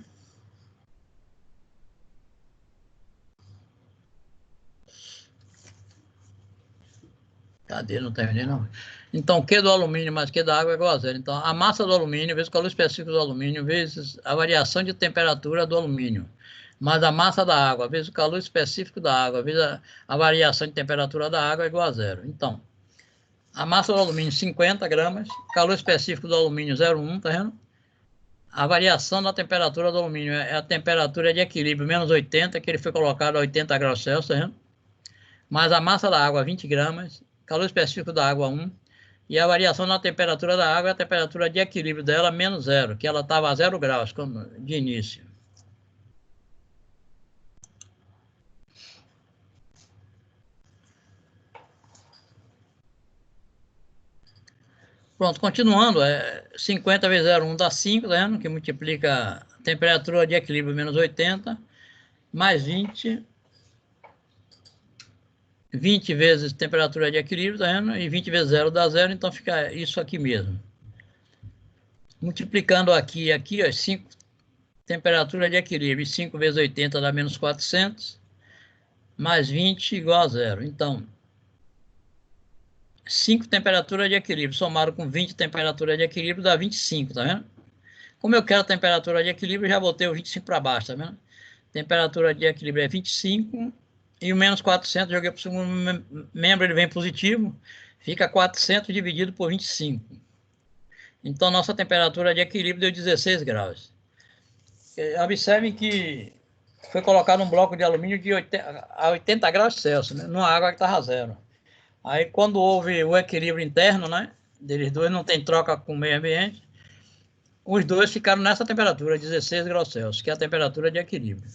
Cadê? Não terminei, não. Então, o Q do alumínio mais o Q da água é igual a 0. Então, a massa do alumínio vezes o calor específico do alumínio vezes a variação de temperatura do alumínio mais a massa da água vezes o calor específico da água vezes a variação de temperatura da água é igual a 0. Então, a massa do alumínio 50 gramas, calor específico do alumínio 0,1, tá vendo? A variação da temperatura do alumínio é a temperatura de equilíbrio menos 80, que ele foi colocado a 80 graus Celsius, tá vendo? Mais a massa da água 20 gramas, calor específico da água 1, e a variação na temperatura da água é a temperatura de equilíbrio dela menos 0, que ela estava a 0 graus de início. Pronto, continuando, 50 vezes 0,1 dá 5, tá vendo? Que multiplica a temperatura de equilíbrio menos 80, mais 20. 20 vezes temperatura de equilíbrio, tá vendo? E 20 vezes 0 dá 0, então fica isso aqui mesmo. Multiplicando aqui e aqui, ó, 5 temperatura de equilíbrio, e 5 vezes 80 dá menos 400, mais 20 igual a 0. Então, 5 temperatura de equilíbrio somado com 20 temperatura de equilíbrio dá 25, tá vendo? Como eu quero temperatura de equilíbrio, já botei o 25 para baixo, tá vendo? Temperatura de equilíbrio é 25, e o menos 400, joguei para o segundo membro, ele vem positivo, fica 400 dividido por 25. Então, nossa temperatura de equilíbrio deu 16 graus. Observem que foi colocado um bloco de alumínio de 80 graus Celsius, né? Numa água que estava 0. Aí, quando houve o equilíbrio interno, né, deles dois, não tem troca com o meio ambiente, os dois ficaram nessa temperatura, 16 graus Celsius, que é a temperatura de equilíbrio.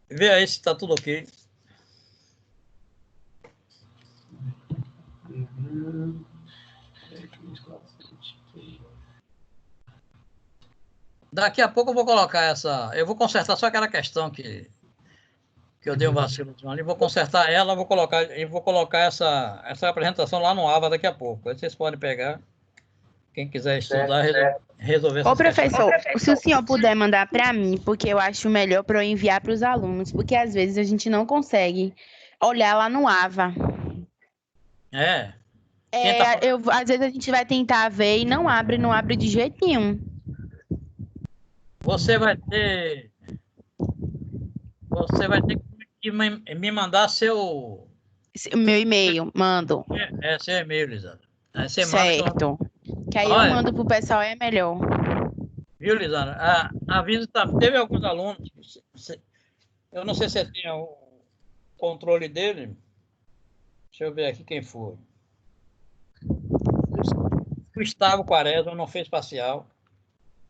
Vê aí se está tudo ok. Daqui a pouco eu vou colocar essa... Eu vou consertar só aquela questão que eu dei um vacilo ali. Vou consertar ela, vou colocar essa apresentação lá no AVA daqui a pouco. Aí vocês podem pegar. Quem quiser estudar, resolver essa Ô, professor, se o senhor puder mandar para mim, porque eu acho melhor para eu enviar para os alunos, porque às vezes a gente não consegue olhar lá no AVA. Às vezes a gente vai tentar ver e não abre de jeito nenhum. Você vai ter que me mandar seu... Meu e-mail, mando. Seu e-mail, Lisandra. Aí você certo. Que aí Olha, eu mando pro pessoal, é melhor. Viu, Lisandra? Teve alguns alunos, eu não sei se você tem o controle dele. Deixa eu ver aqui quem foi. O Gustavo Quaresma não fez parcial.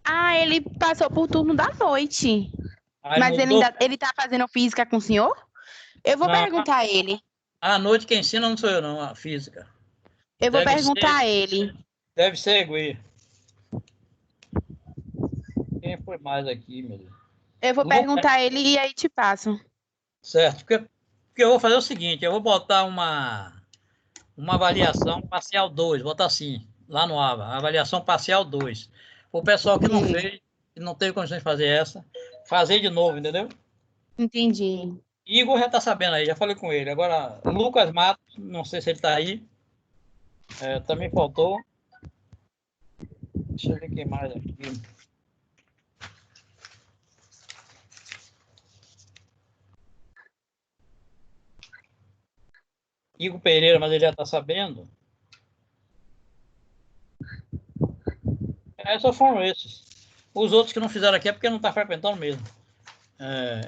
Ah, ele passou por turno da noite. Aí mas ele tá fazendo física com o senhor? Eu vou perguntar a ele. À noite quem ensina não sou eu, não, a física. Eu vou perguntar a ele. Deve ser Gui. Quem foi mais aqui, meu Deus? Eu vou perguntar a ele e aí te passo. Certo. Porque eu vou fazer o seguinte, eu vou botar uma avaliação parcial 2, botar assim, lá no AVA, avaliação parcial 2. O pessoal que não fez, que não teve condições de fazer essa, fazer de novo, entendeu? Entendi. Igor já está sabendo aí, já falei com ele. Agora, Lucas Matos, não sei se ele está aí. Também faltou. Deixa eu ver quem mais aqui. Igor Pereira, mas ele já está sabendo. Só foram esses. Os outros que não fizeram aqui é porque não está frequentando mesmo.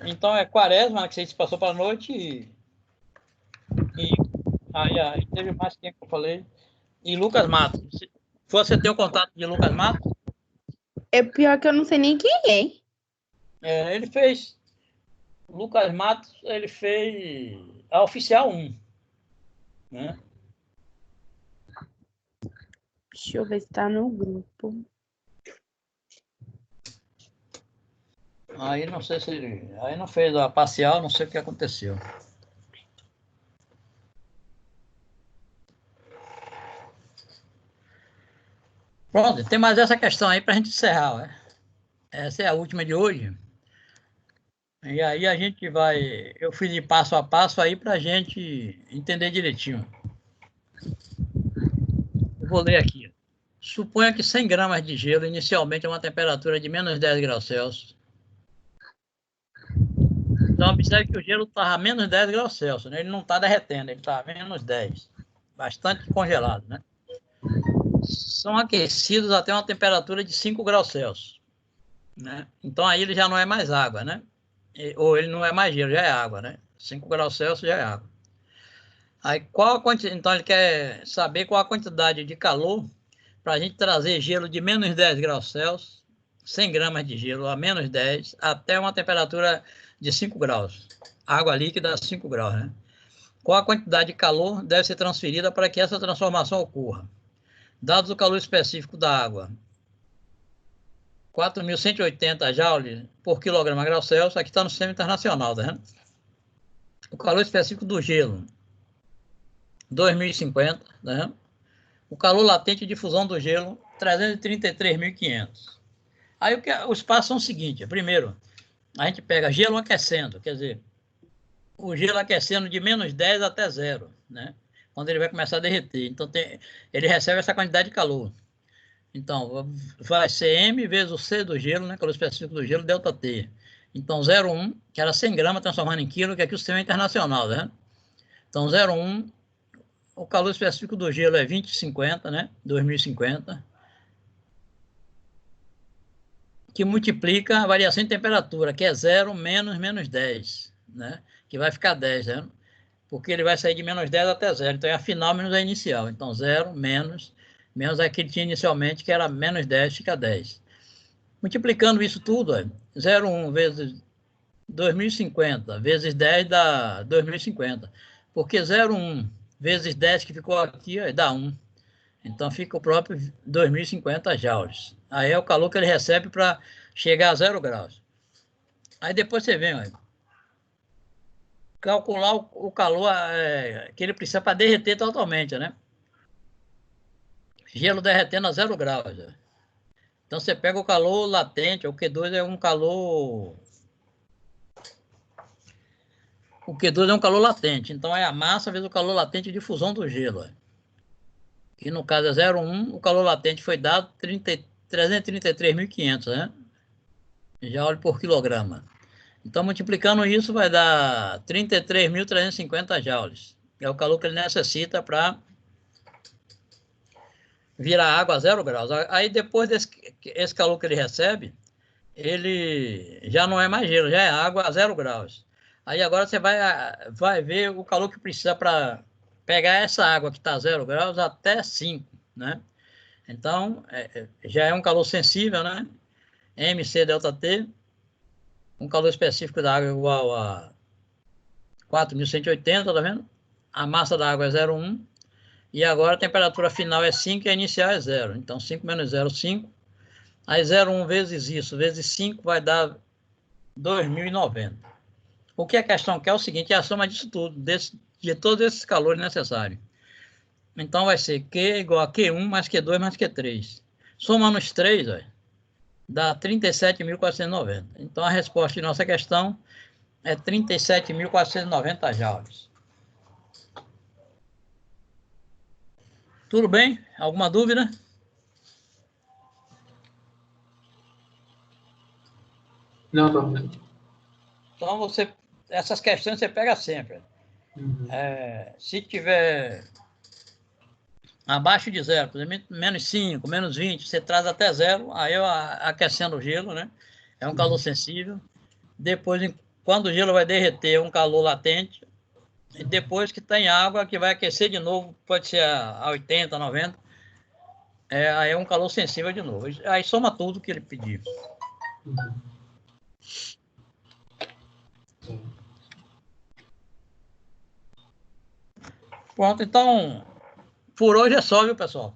Então é Quaresma, que você passou para a noite, e aí teve mais quem que eu falei. E Lucas Matos. Você tem o contato de Lucas Matos? É pior que eu não sei nem quem é. Ele fez. Lucas Matos, ele fez a oficial 1. Né? Deixa eu ver se tá no grupo. Aí não sei se ele... Aí não fez a parcial, não sei o que aconteceu. Pronto, tem mais essa questão aí para a gente encerrar. Né? Essa é a última de hoje. E aí a gente vai... Eu fiz de passo a passo aí para a gente entender direitinho. Eu vou ler aqui. Suponha que 100 gramas de gelo inicialmente é uma temperatura de menos 10 graus Celsius. Então, observe que o gelo está a menos 10 graus Celsius. Né? Ele não está derretendo, ele está a menos 10. Bastante congelado, né? São aquecidos até uma temperatura de 5 graus Celsius. Né? Então, aí ele já não é mais água, né? Ou ele não é mais gelo, já é água, né? 5 graus Celsius já é água. Aí, então, ele quer saber qual a quantidade de calor para a gente trazer gelo de menos 10 graus Celsius, 100 gramas de gelo a menos 10, até uma temperatura de 5 graus. Água líquida a 5 graus, né? Qual a quantidade de calor deve ser transferida para que essa transformação ocorra? Dados o calor específico da água, 4.180 joules por quilograma grau Celsius, aqui está no sistema internacional, tá vendo? O calor específico do gelo, 2.050, tá vendo? O calor latente de fusão do gelo, 333.500. Aí os passos são os seguintes. Primeiro, a gente pega gelo aquecendo, quer dizer, o gelo aquecendo de menos 10 até 0, né? Quando ele vai começar a derreter. Então, ele recebe essa quantidade de calor. Então, vai ser M vezes o C do gelo, né? Calor específico do gelo, delta T. Então, 0,1, que era 100 gramas, transformando em quilo, que aqui o sistema é internacional, né? Então, 0,1, o calor específico do gelo é 20,50, né? 2050. Que multiplica a variação de temperatura, que é 0 menos 10, né? Que vai ficar 10, né? Porque ele vai sair de menos 10 até 0. Então, é a final menos a inicial. Então, 0 menos a que ele tinha inicialmente, que era menos 10, fica 10. Multiplicando isso tudo, 0,1 vezes 2050 vezes 10 dá 2050. Porque 0,1 vezes 10 que ficou aqui dá 1. Então, fica o próprio 2050 joules. Aí é o calor que ele recebe para chegar a 0 graus. Aí depois você vem, calcular o calor que ele precisa para derreter totalmente, né? Gelo derretendo a 0 graus. Então, você pega o calor latente, o Q2 é um calor... O Q2 é um calor latente. Então, é a massa vezes o calor latente de fusão do gelo. Que no caso é 0,1, o calor latente foi dado 333.500, né? Joule por quilograma. Então, multiplicando isso, vai dar 33.350 joules. É o calor que ele necessita para virar água a 0 graus. Aí, depois desse calor que ele recebe, ele já não é mais gelo, já é água a 0 graus. Aí, agora você vai ver o calor que precisa para pegar essa água que está a 0 graus até 5, né? Então, já é um calor sensível, né? MC delta T, um calor específico da água igual a 4.180, tá vendo? A massa da água é 0,1. E agora a temperatura final é 5 e a inicial é 0. Então, 5 menos 0, 5. Aí 0,1 vezes isso, vezes 5, vai dar 2.090. O que a questão quer é o seguinte, é a soma disso tudo, de todos esses calores necessários. Então, vai ser Q igual a Q1 mais Q2 mais Q3. Somando os 3, dá 37.490. Então, a resposta de nossa questão é 37.490 joules. Tudo bem? Alguma dúvida? Não, professor. Então, essas questões você pega sempre. Uhum. Se tiver abaixo de 0, por exemplo, menos 5, menos 20, você traz até 0, aí aquecendo o gelo, né? É um calor sensível. Depois, quando o gelo vai derreter, é um calor latente. E depois que tem água, que vai aquecer de novo, pode ser a 80, 90, aí é um calor sensível de novo. Aí soma tudo que ele pediu. Uhum. Pronto, então, por hoje é só, viu, pessoal?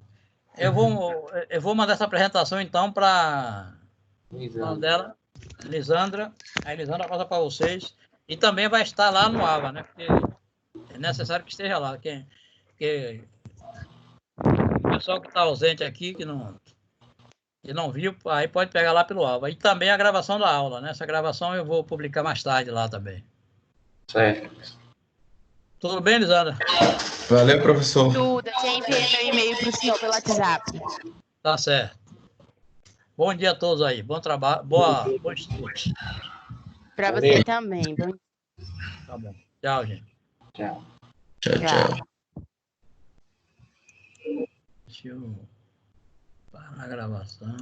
Eu vou mandar essa apresentação, então, para dela, Lisandra. A Lisandra passa para vocês. E também vai estar lá no AVA, né? Porque é necessário que esteja lá. Porque o pessoal que está ausente aqui, que não viu, aí pode pegar lá pelo AVA. E também a gravação da aula, né? Essa gravação eu vou publicar mais tarde lá também. Certo. Tudo bem, Lisandra? Valeu, professor. Duda, já enviei meu e-mail para o senhor pelo WhatsApp. Tá certo. Bom dia a todos aí. Bom trabalho. Boa estudo. Para você também. Bom... Tá bom. Tchau, gente. Tchau. Tchau, tchau. Deixa eu parar a gravação.